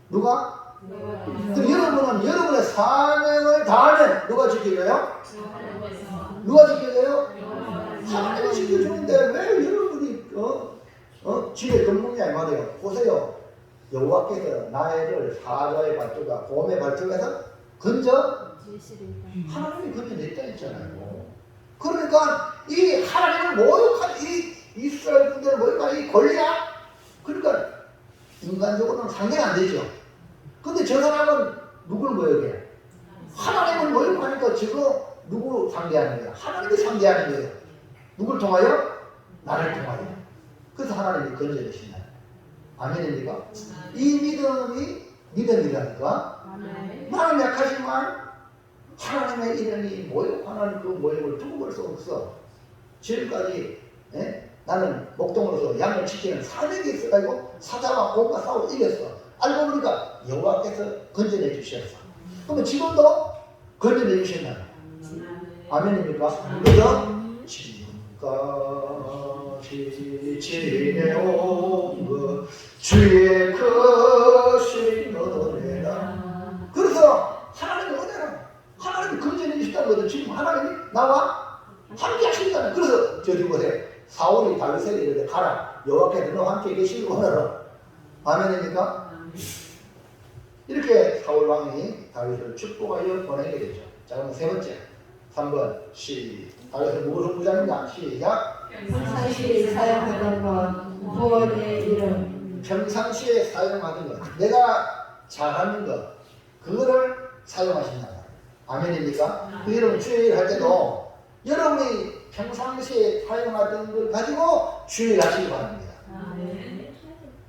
누가? 그럼 여러분은 여러분의 사명을 다하면 누가 지켜줘요? 누가 지켜줘요? 하나님이 지켜주는데 왜 여러분이 집에 건물이냐 이 말이에요. 보세요. 여호와께서 나를 사자의 발톱과 곰의 발톱에서 건져 하나님이 건져냈다 했잖아요. 그러니까 이 하나님을 모욕한 이 이스라엘 군대를 모욕한 이 골리앗 그러니까 인간적으로는 상대가 안 되죠. 근데 저 사람은 누굴 모욕해? 하나님을 모욕하니까 지금 누구 상대하는 거야? 하나님이 상대하는 거예요. 누굴 통하여? 나를 통하여. 그래서 하나님이 건져내신다. 아멘입니까? 이 믿음이 믿음이라니까. 나는 약하지만 하나님의 이름이 모욕하는 그 모욕을 두고 볼 수 없어. 지금까지 나는 목동으로서 양을 지키는 사명이 있어가지고 사자와 곰과 싸워 이겼어. 알고 보니까 여호와께서 건져내 주셨어. 그러면 지금도 건져내 주신다. 아멘입니까? 그래서 지금까지 지내온 것 주의 크신 은혜라. 그래서 하나님의 은혜라. 하나님이 건져내 주셨다는 것은 지금 하나님이 나와 함께 하신다는. 그래서 저기 보세요. 사울이 다윗에게 이르되 가라 여호와께서 너와 함께 계시길 원하라. 아멘입니까? 이렇게 사울 왕이 다윗을 축복하여 보내게 되죠. 자 그럼 세 번째 3번 다윗은 무엇을 부자인가? 시작. 평상시에 사용하던 것 구원의 이름. 평상시에 사용하던 것 내가 잘하는 것 그거를 사용하신다. 아멘입니까? 그 여러분 주일 할 때도 여러분이 평상시에 사용하던 걸 가지고 주일 하시기 바랍니다.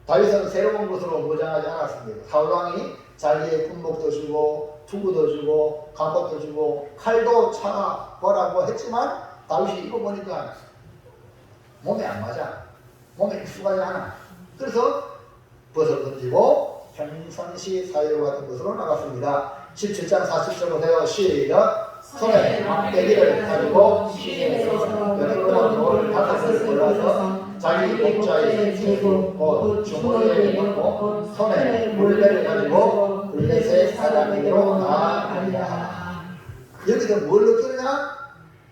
다윗은 새로운 것으로 무장하지 않았습니다. 사울왕이 자기의 군복도 주고 투구도 주고 갑옷도 주고 칼도 차보라고 했지만 다윗이 이거 보니까 몸에 안 맞아. 몸에 익숙하지 않아. 그래서 벗어 던지고 평상시 사용하던 것으로 나갔습니다. 17장 40절 보세요. 시작. 손에 막대기를 가지고 시내에서 여덟 돌 다섯을 골라서 자기 목자에 쥐고 곧 주머니에 넣고 손에 물레를 가지고 블레셋 사람에게로 나아가니라. 여기서 뭘 느끼느냐?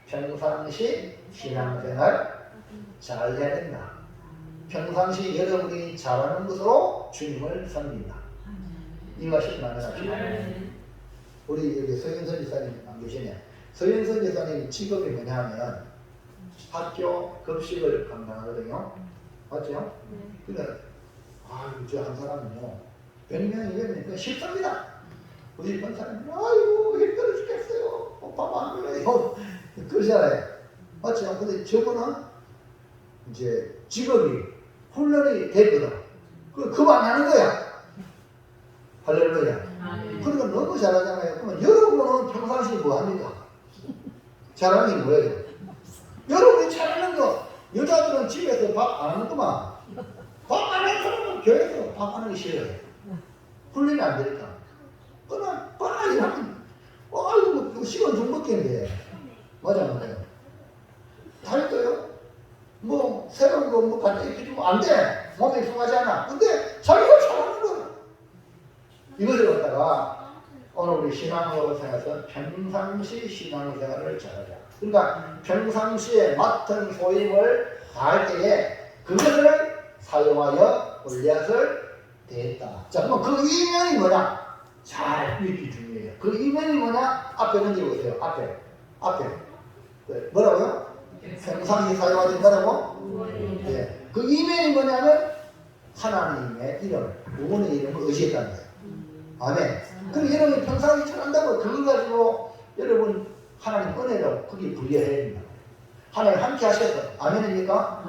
평상시 신앙생활 잘 해야 된다. 평상시 여러분이 잘하는 것으로 주님을 섬긴다. 이것이 나누어집니다. 우리 여기 서윤선 지사님 안 계시네. 서윤선 지사님 직업이 뭐냐 하면 학교 급식을 감당하거든요. 맞죠? 그러니까 아이고 저 한 사람은요 100명이면 쉽습니다. 우리 본 사람이 아이고 힘들어 죽겠어요. 밥 안 그래요. 그러잖아요. 맞죠? 근데 저거는 이제 직업이 훈련이 됐거든. 그만하는 거야. 할렐루야. 그러니까 너무 잘하잖아요. 그러면 여러분은 평상시에 뭐 합니까? 잘하는 게 뭐예요? 여러분이 잘하는 거, 여자들은 집에서 밥 안 하는구만. 밥 안 하는 사람은 교회에서 밥 하는 게 싫어요. 훈련이 안 되니까. 그러나 빨리 하면, 아이고, 그 시간 좀 먹겠는데. 맞아, 맞아요. 다리도요? 뭐, 새로운 거 뭐 갑자기 필요면 안 돼. 몸에 익숙하지 않아. 근데 자기가 잘하는 거야. 이것을 갖다가 오늘 우리 신앙생활에서 평상시 신앙생활을 잘하자. 그러니까 평상시에 맡은 소임을 다할 때에 그것을 사용하여 골리앗을 대했다. 자, 그럼 그 이면이 뭐냐? 잘 읽기 중요해요. 그 이면이 뭐냐? 앞에 던져보세요. 앞에. 뭐라고요? 평상시 사용하는 거라고? 네. 그 이면이 뭐냐면 하나님의 이름, 그분의 이름을 의지했다는 거예요. 아멘. 그럼 여러분이 평상시 잘한다고 그걸 가지고 여러분 하나님 은혜로 그게 부여해야 됩니다. 하나님 함께 하셔서 아멘입니까?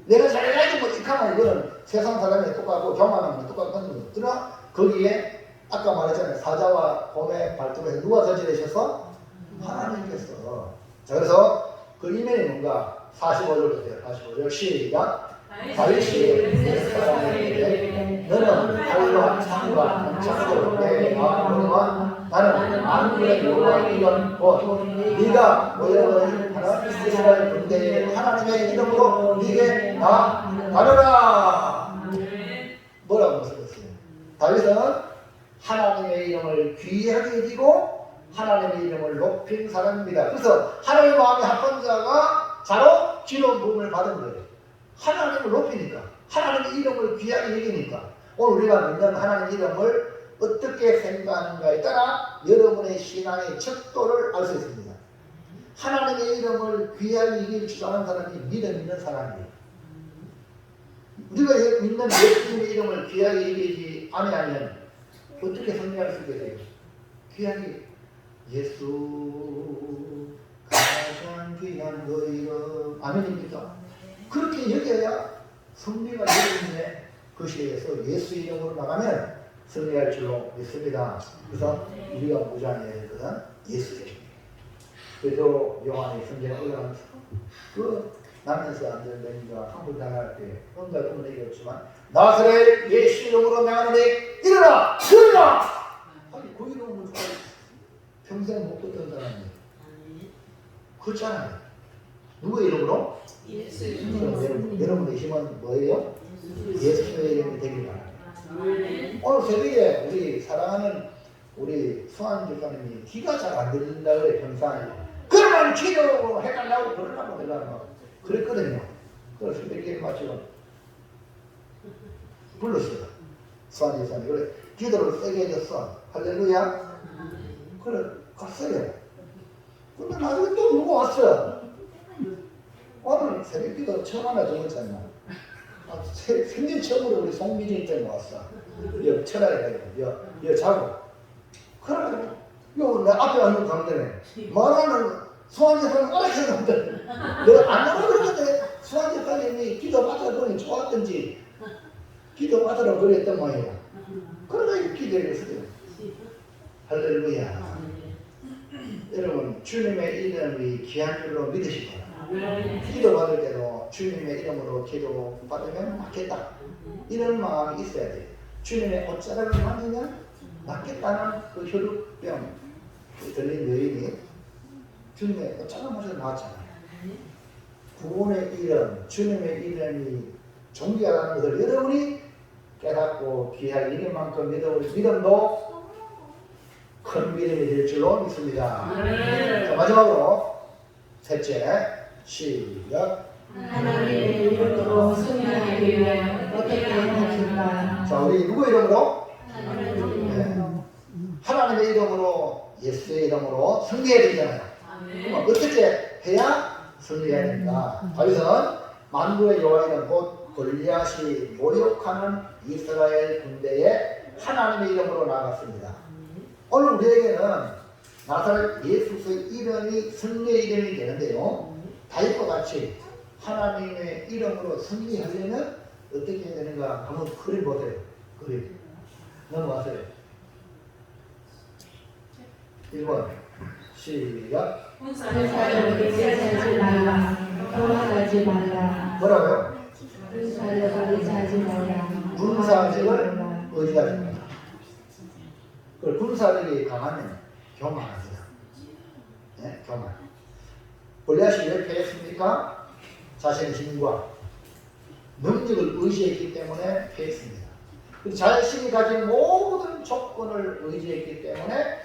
내가 잘해야지 뭐 이렇게하면 이거는 세상 사람이 똑같고 경험하는 거 똑같은 거예요. 그러나 거기에 아까 말했잖아요. 사자와 곰의 발톱에서 누가 저지르셔서? 하나님께서. 자, 그래서 그 이면이 뭔가 45절 보세요. 45절 시작. 다윗이 사람에게 너는 칼과 창과 창으로 내 마음과 나는 만군의 여호와의 이름 곧 네가 모여놓은 하나님 이스라엘 군대의 하나님의 이름으로 네게 나가라. 뭐라고 썼어요? 다윗은 하나님의 이름을 귀하게 여기고 하나님의 이름을 높인 사람입니다. 그래서 하나님의 마음이 합한 자가 자로 기름 부음을 받은 거예요. 하나님을 높이니까, 하나님의 이름을 귀하게 여기니까, 오늘 우리가 믿는 하나님의 이름을 어떻게 생각하는가에 따라 여러분의 신앙의 척도를 알 수 있습니다. 하나님의 이름을 귀하게 여길 주장하는 사람이 믿음 있는 사람이에요. 우리가 믿는 예수님의 이름을 귀하게 여기지 아니하면 어떻게 성취할 수 있겠어요? 귀하게 예수 가장 귀한 그 이름 아멘입니까? 그렇게 여겨야 승리가 여러분의 것이에서 예수 이름으로 나가면 승리할 줄로 믿습니다. 그래서 우리가 무장해야 되거든 예수 이름이에요. 그래서 요한의 성경에 올라가면서 그 나면서 안전되니까 한번 당할 때 혼자 그만 얘기했지만 나사렛 예수 이름으로 나가노니 일어나! 일어나! 아니 그 이름을 평생 못 듣던 사람이 그렇잖아요. 누구의 이름으로? 예수 여러분의 힘은 뭐예요? 예수의 이름이 되길 바랍니다. 오늘 새벽에 우리 사랑하는 우리 수환 집사님이 귀가 잘 안 들린다 그래 평상에. 그러면 기도 해달라고 그러려고 내가 막 그랬거든요. 그래서 새벽에 마치고 불렀어요. 수환 집사님 그래 기도를 세게 해줬어. 할렐루야. 그래 갔어요. 근데 나중에 또 누구 왔어? 오늘 새벽기도 처음 하나 적었잖아. 생전 처음으로 우리 송미진 때문에 왔어. 여 철학에 여 자고. 그래가지고 요 앞에 앉는 강대네. 말하는 수환재사는 알아채는데 너안 나가 그러는데 수환재사님이 기도 받으러 보니 좋았던지 기도 받으러 그랬던 모양이야. 그러니까 기도를 했어요. 할렐루야. 여러분 주님의 이름이 귀한 줄로 믿으시고 기도 받을 때도 주님의 이름으로 기도 받으면 낫겠다 이런 마음이 있어야 돼요. 주님의 옷자락을 만지면 낫겠다는 그 혈루병 들린 여인이 주님의 옷자락 맞아서 나왔잖아요. 구원의 이름, 주님의 이름이 존귀하다는 것을 여러분이 깨닫고 귀하게 이름만큼 믿음도 큰 믿음이 될 줄로 믿습니다. 자, 마지막으로 셋째 시작. 하나님의 이름으로 승리하기 위해 어떻게 하실까? 자, 우리 누구 이름으로? 하나님의 하나님의 이름으로 예수의 이름으로 승리해야 되잖아요. 그럼 어떻게 해야 승리해야 됩니까? 다윗은 만군의 여호와 이름 곧 골리앗이 모욕하는 이스라엘 군대에 하나님의 이름으로 나갔습니다. 오늘 우리에게는 나사렛 예수의 이름이 승리의 이름이 되는데요. 다윗과 같이 하나님의 이름으로 승리하려면 어떻게 해야 되는가 한번 그림 보세요. 그림 넘어가세요. 1번 시작. 군사를 의지하지 말라. 도망가지 말라. 뭐라고요? 군사를 의지하지 말라. 군사력을 의지하지 말라. 그 군사력이 강하면 교만합니다. 네? 교만. 골리앗이 왜 패했습니까? 자신의 힘과 능력을 의지했기 때문에 패했습니다. 자신이 가진 모든 조건을 의지했기 때문에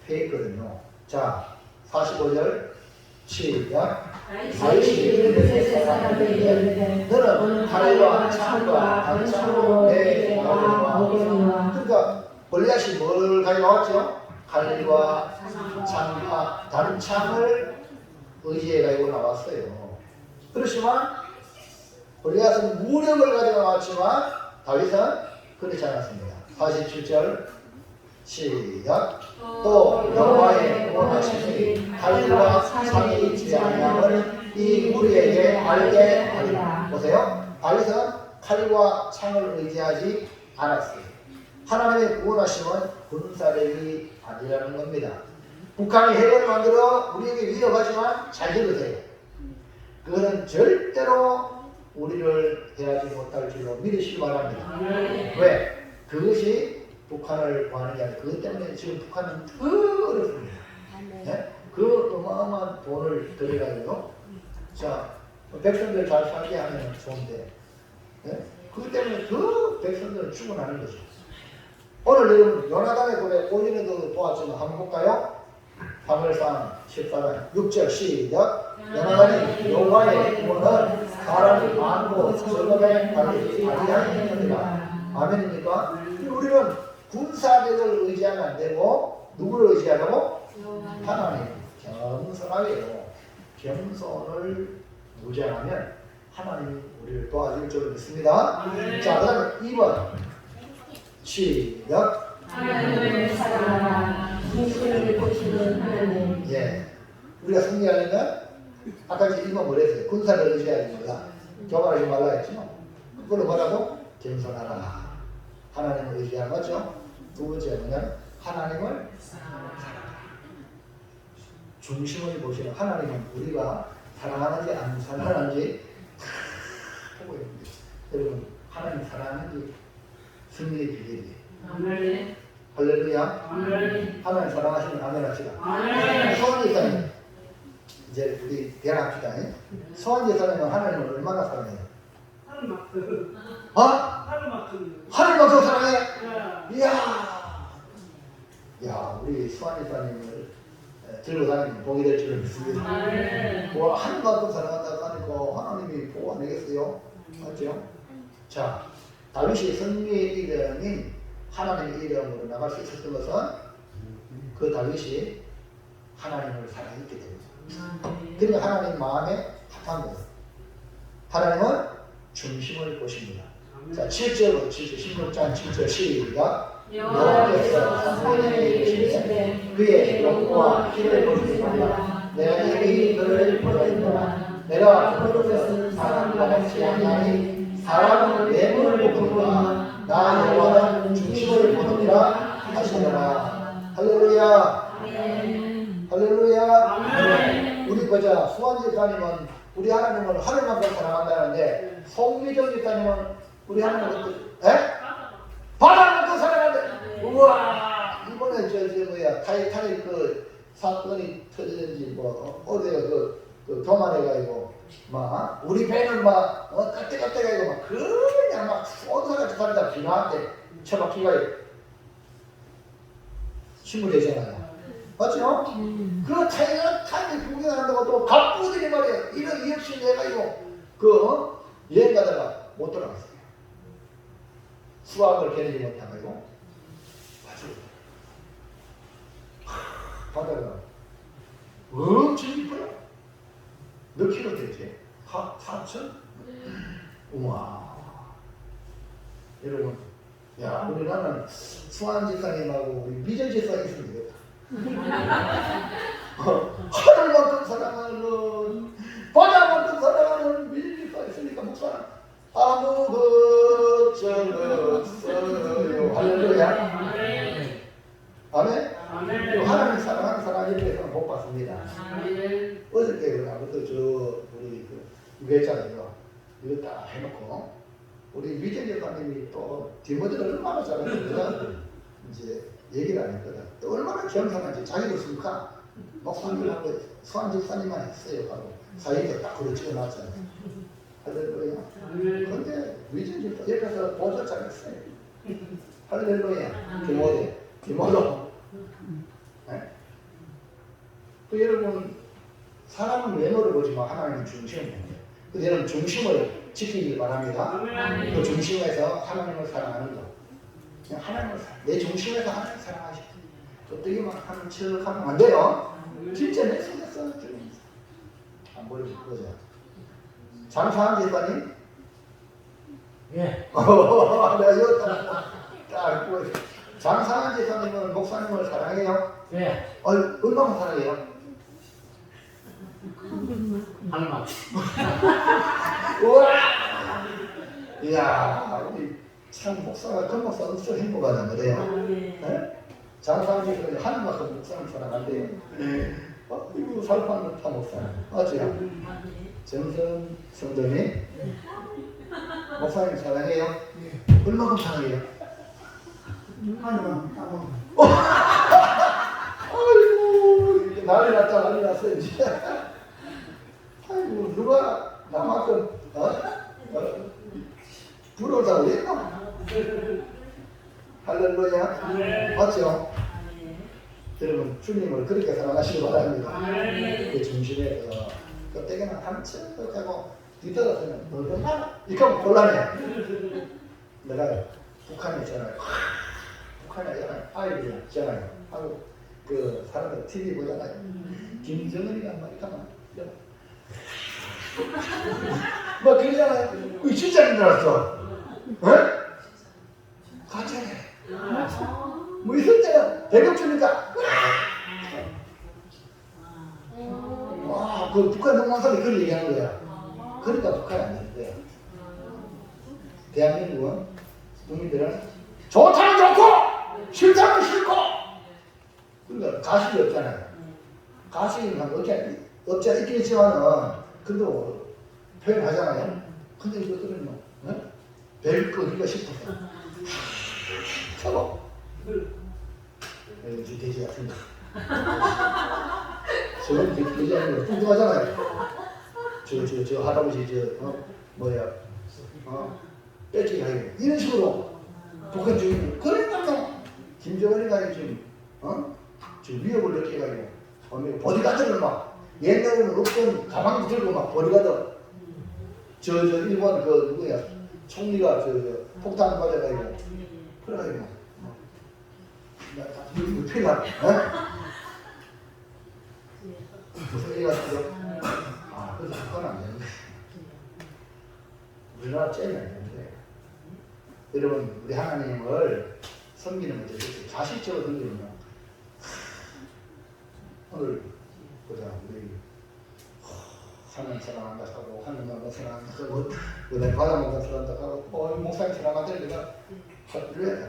패했거든요. 자, 45절 시작. 다윗이 블레셋 사람에게 이르되 너는 칼과 창과 단창으로 내 마음을 먹으리라. 그러니까 골리앗이 뭘 가져왔죠? 칼과 창과 단창을 의지해 가지고 나왔어요. 그렇지만 골리앗은 무력을 가지고 나왔지만 다윗은 그렇지 않았습니다. 47절 시작. 또 여호와의 구원하심이 칼과 창이 있지 아니함을 이 무리에게 알게 하리라. 보세요. 다윗은 칼과 창을 의지하지 않았어요. 하나님의 구원하심은 군사력이 아니라는 겁니다. 북한이 핵을 만들어 우리에게 위협하지만 잘 들으세요. 그거는 절대로 우리를 해하지 못할 줄로 믿으시기 바랍니다. 왜? 그것이 북한을 구하는 게 아니라 그것 때문에 지금 북한은 더 어렵습니다. 네? 그 어마어마한 돈을 들여가지고 자 백성들 잘 살게 하면 좋은데 네? 그것 때문에 더 백성들은 죽어나는 거죠. 오늘 여러분 요나단의 고백 오전에도 보았지만 한번 볼까요? 사무엘상 14장 6절 시작. 요나단이 여호와의 구원은 사람이 많고 적음에 달리지 아니하니라. 아멘입니까? 우리는 군사력을 의지하면 안 되고 누구를 의지하라고? 하나님. 겸손하게요. 겸손을 무장하면 하나님이 우리를 도와줄 줄을 믿습니다. 자, 그 다음에 2번 시작. 하나님을 사랑하라. 중심을 보시는 하나님. 예. 우리가 승리하려면 아까 이제 1번 뭐랬어요? 군사를 의지하지 말라. 교만하지 말라 했죠. 그걸로 뭐라고? 겸손하라. 하나님을 의지하는 거죠. 두 번째 뭐냐면 하나님을 사랑하라. 중심을 보시는 하나님은 우리가 사랑하는지 안 사랑하는지 다 보고 있습니다. 여러분 하나님 사랑하는지 승리의 비결이에요. 할렐루야. 하나님 사랑하시면 아멘 합시다. 소환 제사님 이제 우리 대화합시다. 소환 제사님은 하나님을 얼마나 사랑해요? 어? 하늘만큼 사랑해? 이야. 야, 우리 소환 제사님을 들고 다니면 복이 될 줄을 믿습니다. 와, 하늘만큼 사랑한다고 하니까 하나님이 복 안 내겠어요? 맞죠? 자, 다윗이 승리의 이름인 하나님의 이름으로 나갈 수 있었던 것은 그 다윗이 하나님을 사랑했기 때문입니다. 그러니까 하나님 마음에 합한 거예요. 하나님은 중심을 보십니다. 자, 7절부터 7절, 16장 7절 시작. 여호와께서 사무엘에게 이르시되 그의 영과 길을 보시리라. 내가 이미 그를 보였노라. 내가 그것을 사람과 같이 아니하니 사람은 외모를 보느니라. 나 여호와는 중심을 보느니라 하시노라. 할렐루야. 할렐루야. 우리 보자. 수환 집사님은 우리 하나님을 하늘만큼 사랑한다는데 송미정 집사님은 우리 하나님을 어떻게? 바다만큼 사랑한다. 우와. 이번에 저 뭐야 타이타닉 그 사건이 터지는지 뭐 어디가 그 교만해가지고 막 우리 배는 막 까딱까딱하고 막 그냥 막 쏜사같이 살다 비나한테 처박히가 신문되잖아요. 맞죠? 그 타이타닉 구경한다고 또 갑부들이 말이야 이런 역시 내가 이거 그 여행 가다가 못 돌아갔어요. 수학을 겨누지 못하고 맞죠? 바다가 엄청 깊어요. 몇 킬로 되지? 4천? 우와. 여러분, 야, 우리나라는 수환 집사님하고 우리 미전 집사님 있으면 되겠다. 하늘만큼 사랑하는, 바다만큼 사랑하는 미전 집사 있으니까 목사는 아무 걱정 없어요. 할렐루야. 아멘. 하나님 사랑하는 사람 이렇게 해서 복 받습니다. 어저께 아무튼 저 우리 이거 했잖아요. 이거 딱 해놓고 우리 미전 집사님이 또 디모데를 얼마나 잘하는지 이제 얘기를 안 했거든. 또 얼마나 겸손한지 자기도 쓰니까 목사님하고 수환 집사님만 했어요. 하고 사이에 딱 그걸 찍어놨잖아요. 할렐루야. 근데 미전 집사 옆에서 보조 잘했어요. 할렐루야. 디모데. 네? 그 여러분 사람은 외모를 보지만 하나님은 중심을 보는 거예요. 그래서 여러분 중심을 지키길 바랍니다. 그 중심에서 하나님을 사랑하는 거. 그냥 하나님을 내 중심에서 하나님을 사랑하시고 쫓기만 하는 척 하면 안 돼요. 진짜 내 속에서 안 보이는 거죠. 장사한 집사님? 예. 내가 이거 딱 보여. 장사한 집사님은 목사님을 사랑해요? 예. 얼마나 사랑해요? 하나만. 우와! 이야, 우리 참 목사가 그 목사 엄청 행복하다 그래요. 네? 장사한 집사님 하늘만큼 목사님 사랑한대요. 이거 살판은 다 목사. 맞지요? 정선 성도님 목사님 사랑해요? 얼마큼 사랑해요? 아이고 이제 난리 났다 난리 났어 이제. 아이고 누가 나만큼 부러워서 그랬나? 할렐루야. 맞죠? 여러분 주님을 그렇게 사랑하시기 바랍니다. 그 중심에서 그때는 한층 하고 뒤떨어서는 얼마나 이렇게 하면 곤란해. 내가 북한에 있잖아요. 북한에 아이들 있잖아요. 하고 그 사람들 TV 보잖아요. 김정은이가 막 이렇게 하면 막 그러잖아요. 이거 진짜인 줄 알았어. 가짜네. 뭐 있을 때는 배급 주니까 와, 그 북한 동방사람이 그런 얘기하는 거야. 그러니까 북한이 안 되는 거야. 대한민국은 국민들은 좋다면 좋고 싫다면 싫고 그러니까 가식이 없잖아요. 가식이 없지 않긴 있지만은 그래도 표현하잖아요. 근데 이것들은 뭐 벨 끄기가 싶어서 차고 이제 돼지 같은 거 저는 돼지 아닌 거 뚱뚱하잖아요. 저 할아버지 뺏기기 하고 이런 식으로 북한 주민 그러니까 김정은이가 지금 지금 위협을 느껴가지고 보디가드를 막 옛날에는 없던 가방도 들고 막 보디가드 저 일본 그 누구야 총리가 저 폭탄 맞아가지고 그래가지고 이거 필요하 무슨 얘기 같은데 그래서 그건 안 되는데 우리나라 째면 안 되는데 여러분 우리 하나님을 섬기는 문제 자식적으로 섬기는요. 오늘 보자 우리 하나님 사랑한다 하고 하나님만 사랑한다 하고 내가 바다만 사랑한다 하고 목사님 사랑한다 내가 이래야 돼.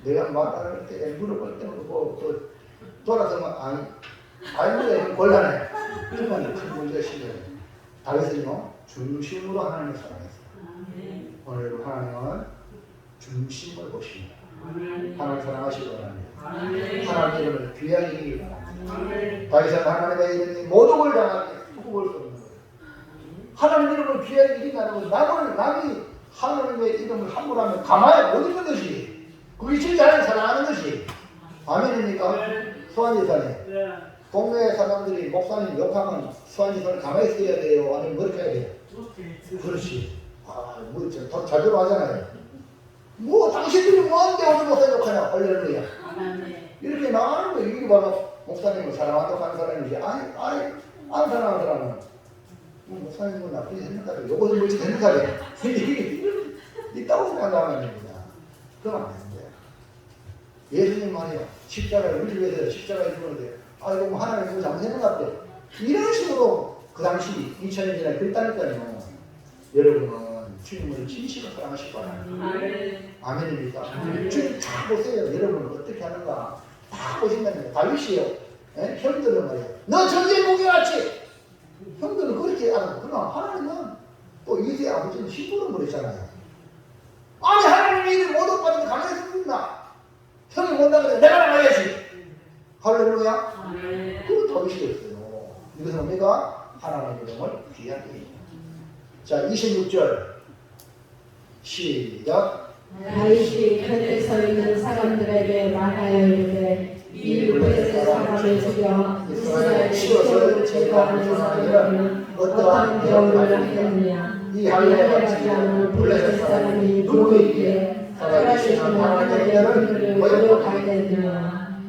내가 말할 때 물어볼 때는 뭐 돌아서면 아이고 곤란해. 그러면 큰 문제가 생겨요. 다윗은요 중심으로 하나님을 사랑했어요. 오늘 하나님은 중심을 보십니다. 하나님 사랑하시기 바랍니다. 하나님 이름을 귀하게 여기기 바랍니다. 다윗은 하나님의 이름이 모독을 당하게 누구볼 수 없는 거예요. 하나님 이름을 귀하게 여긴다는 건 남이 하나님의 이름을 함부로 하면 가만히 못 있는 것이 그게 진짜 하나님 사랑하는 것이 아멘입니까? 수환지사님 동네 사람들이 목사님 욕하면 수환지사를 가만히 있어야 돼요? 아니면 그렇게 해야 돼요? 그렇지. 뭐 잘 들어가잖아요. 뭐 당신들이 뭐하는데 오늘 목사 욕하냐? 할렐루야. 이렇게 나가는 거예요. 이게 바로 목사님을 사랑한다고 하는 사람이지. 아니 안 사랑하는 사람은 뭐 목사님은 나쁘지 않는다고 요것을 뭐지 않는다고 있다고 생각하면 됩니다. 그건 안 되는데 예수님 말이요 십자가를 우리 위해서 십자가에 죽었는데 이거 뭐 하나님 이거 잘못했는 것 같아 이런 식으로 그 당시 2000년 전에 그랬다니까요. 여러분은 주님을 진실로 사랑하실 거예요. 아멘입니까? 주님 다 보세요. 여러분은 어떻게 하는가 다 보신다는 거예요. 다윗이요 형들은 말이야 너 전쟁 공격하지 형들은 그렇게 하고 그러나 하나님은 또 이세 아버지는 심부름 버렸잖아요. 아니 하나님이 이들 모두 빠지면 가만히 있습니다. 형이 못나그래 내가 나가야지. 할렐루야. 그 다윗이었어요. 이것은 뭡니까? 하나님의 이름을 귀하게 해요. 자 26절 시작. 다윗이 곁에 서 있는 사람들에게 말하여 이르되 이 블레셋 사람을 죽여 이스라엘 시옷을 제거하는 사람들은 어떠한 대우를 하겠느냐. 이 할례하지 않은 블레셋 사람이 누구에게 살아계신 하나님의 이름을 모욕하겠느냐.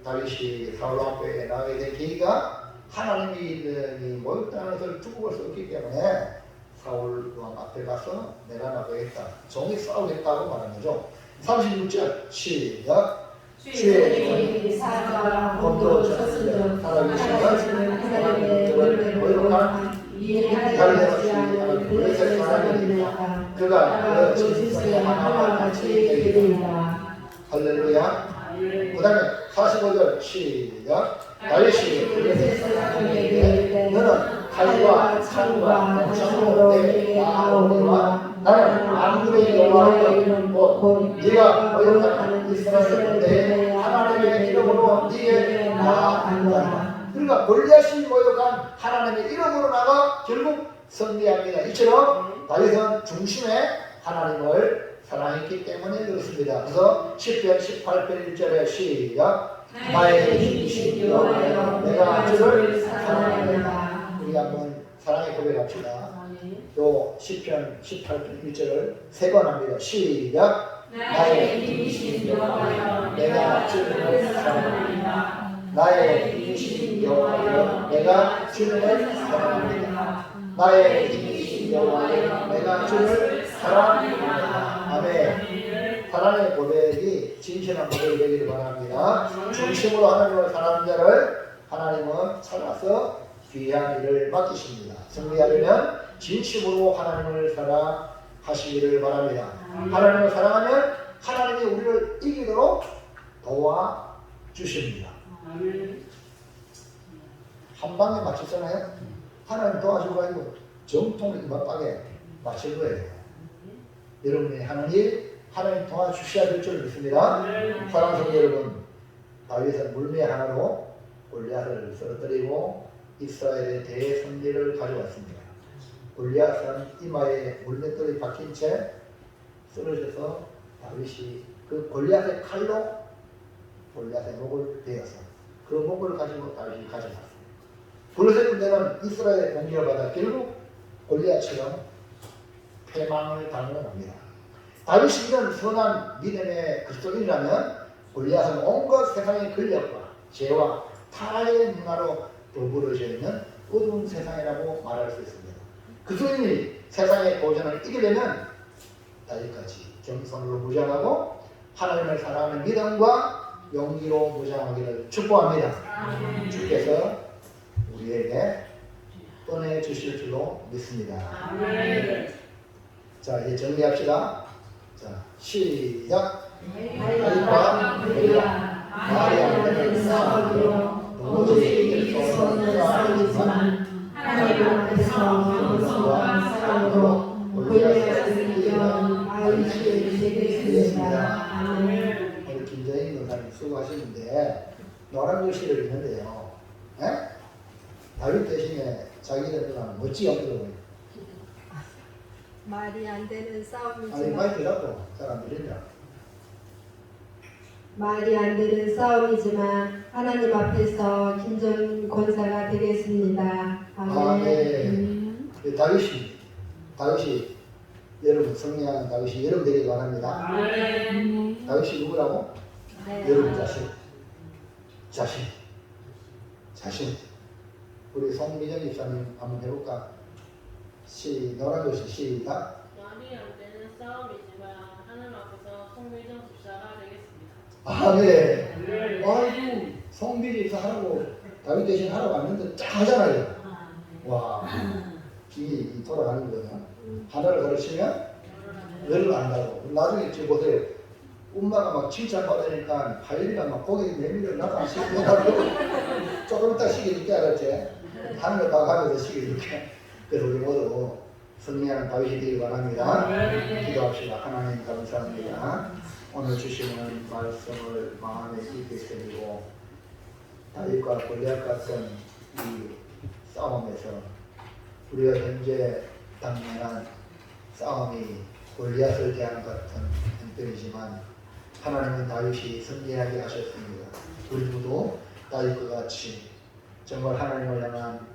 다윗이 사울 앞에 나가게 된 계기가 하나님이 모욕당하는 것을 두고 볼 수 없기 때문에 사울 왕 앞에 가서 내가 나가겠다. 종이 싸우겠다고 말하는 거죠. 36절 시작. 주의 사자와 곰도 쳤으며 살아계시는 하나님의 이름을 모욕한 이 할례하지 않은 블레셋 사람이니라. 그가 그 짓을 하나와 같이 되리이다. 할렐루야. 그 다음에 45절 시작. 다윗이 블레셋 사람에게 너는 칼과 창과 권총으로 내게 나오거니와 나는 아무리 여호와의 곧 네가 모욕하는 이스라엘 내 하나님의 이름으로 네게 나아간다. 그러니까 골리앗이 모욕한 하나님의 이름으로 나가 결국 승리합니다. 이처럼 다윗은 중심에 하나님을 사랑했기 때문에 그렇습니다. 그래서 10편 18편 1절에 시작. 나의 힘이신 여호와여 내가 주를 사랑하노라. 우리 한번 사랑의 고백합시다. 요 10편 18편 1절을 3번 합니다. 시작. 나의 힘이신 여호와여 내가 주를 사랑합니다. 나의 힘이신 여호와여 내가 주를 사랑합니다. 나의 힘이신 여호와여 내가 주를 사랑합니다. 아멘. 사랑의 고백이 진실한 고백이 되기를 바랍니다. 중심으로 하나님을 사랑하는 자를 하나님은 찾아서 귀한 일을 맡기십니다. 승리하려면 진심으로 하나님을 사랑하시기를 바랍니다. 하나님을 사랑하면 하나님이 우리를 이기도록 도와주십니다. 한 방에 맞췄잖아요. 하나님 도와주고 아니고 정통을 이만박에 맞출 거예요. 여러분이 하는 일 하나님 도와주셔야 될 줄 믿습니다. 사랑하는 성도 여러분, 다윗은 물매 하나로 골리앗을 쓰러뜨리고 이스라엘의 대승리를 가져왔습니다. 골리앗은 이마에 물맷돌이 박힌 채 쓰러져서 다윗이 그 골리앗의 칼로 골리앗의 목을 베어서 그 목을 가지고 다윗이 가져갔습니다. 블레셋 군대는 이스라엘의 공격을 받아 결국 골리앗처럼 패망을 당하는 겁니다. 다윗이 이런 선한 믿음의 그리스도인이라면 골리앗은 온갖 세상의 권력과 죄와 타락의 문화로 더불어져 있는 어두운 세상이라고 말할 수 있습니다. 그리스도인이 세상의 도전을 이기려면 다윗같이 겸손으로 무장하고 하나님을 사랑하는 믿음과 용기로 무장하기를 축복합니다. 주께서 우리에게 은혜 주실 줄로 믿습니다. 자, 이제 정리합시다. 자, 시작. 다윗과 그가 말이 안 되는 싸움이요 도저히 이길 수 없는 싸움이지만 하나님 앞에서 겸손과 사랑으로 골리앗을 이기는 다윗이 되겠습니다. 아멘. 우리 김정인 목사님 수고하시는데 노란 글씨를 읽는데요. 다윗 대신에 자기들 멋지게 엉들어요. 말이 안 되는 아니 싸움이지만 마이크 잡고 잘 안 들린다. 말이 안 되는 싸움이지만 하나님 앞에서 김정인 권사가 되겠습니다. 아멘. 다윗이 여러분 성령하는 다윗이 여러분 되길 바랍니다. 다윗이 누구라고? 네. 여러분 자신. 우리 송미정 집사님 한번 해볼까? 노란 글씨 시작. 말이 안 되는 싸움이지만 성미정 집사가 되겠습니다. 아, 네. 아이고, 성비리 입사하라고 다윗 대신 하라고 왔는데 쫙 하잖아요. 와, 이 돌아가는 거야. 하나를 가르치면 열을 안다고. 나중에 지금 보세요. 엄마가 막 칭찬받으니까 하율이가 막 고개 내밀어 나도 안 시키고 조금 이따 시켜줄게, 알았지? 하는 거 봐가면서 시켜줄게. 그래서 우리 모두 승리하는 다윗이 되길 바랍니다. 기도합시다. 하나님 감사합니다. 오늘 주시는 말씀을 마음에 깊이 새기고 다윗과 골리앗 같은 이 싸움에서 우리가 현재 당면한 싸움이 골리앗을 대하는 같은 형편이지만 하나님은 다윗이 승리하게 하셨습니다. 우리 모두 다윗과 같이 정말 하나님을 향한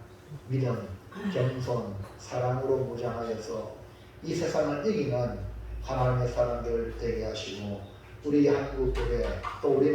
믿음, 겸손, 사랑으로 무장하여서 이 세상을 이기는 하나님의 사람들 되게 하시고 우리 한국교회 또 우리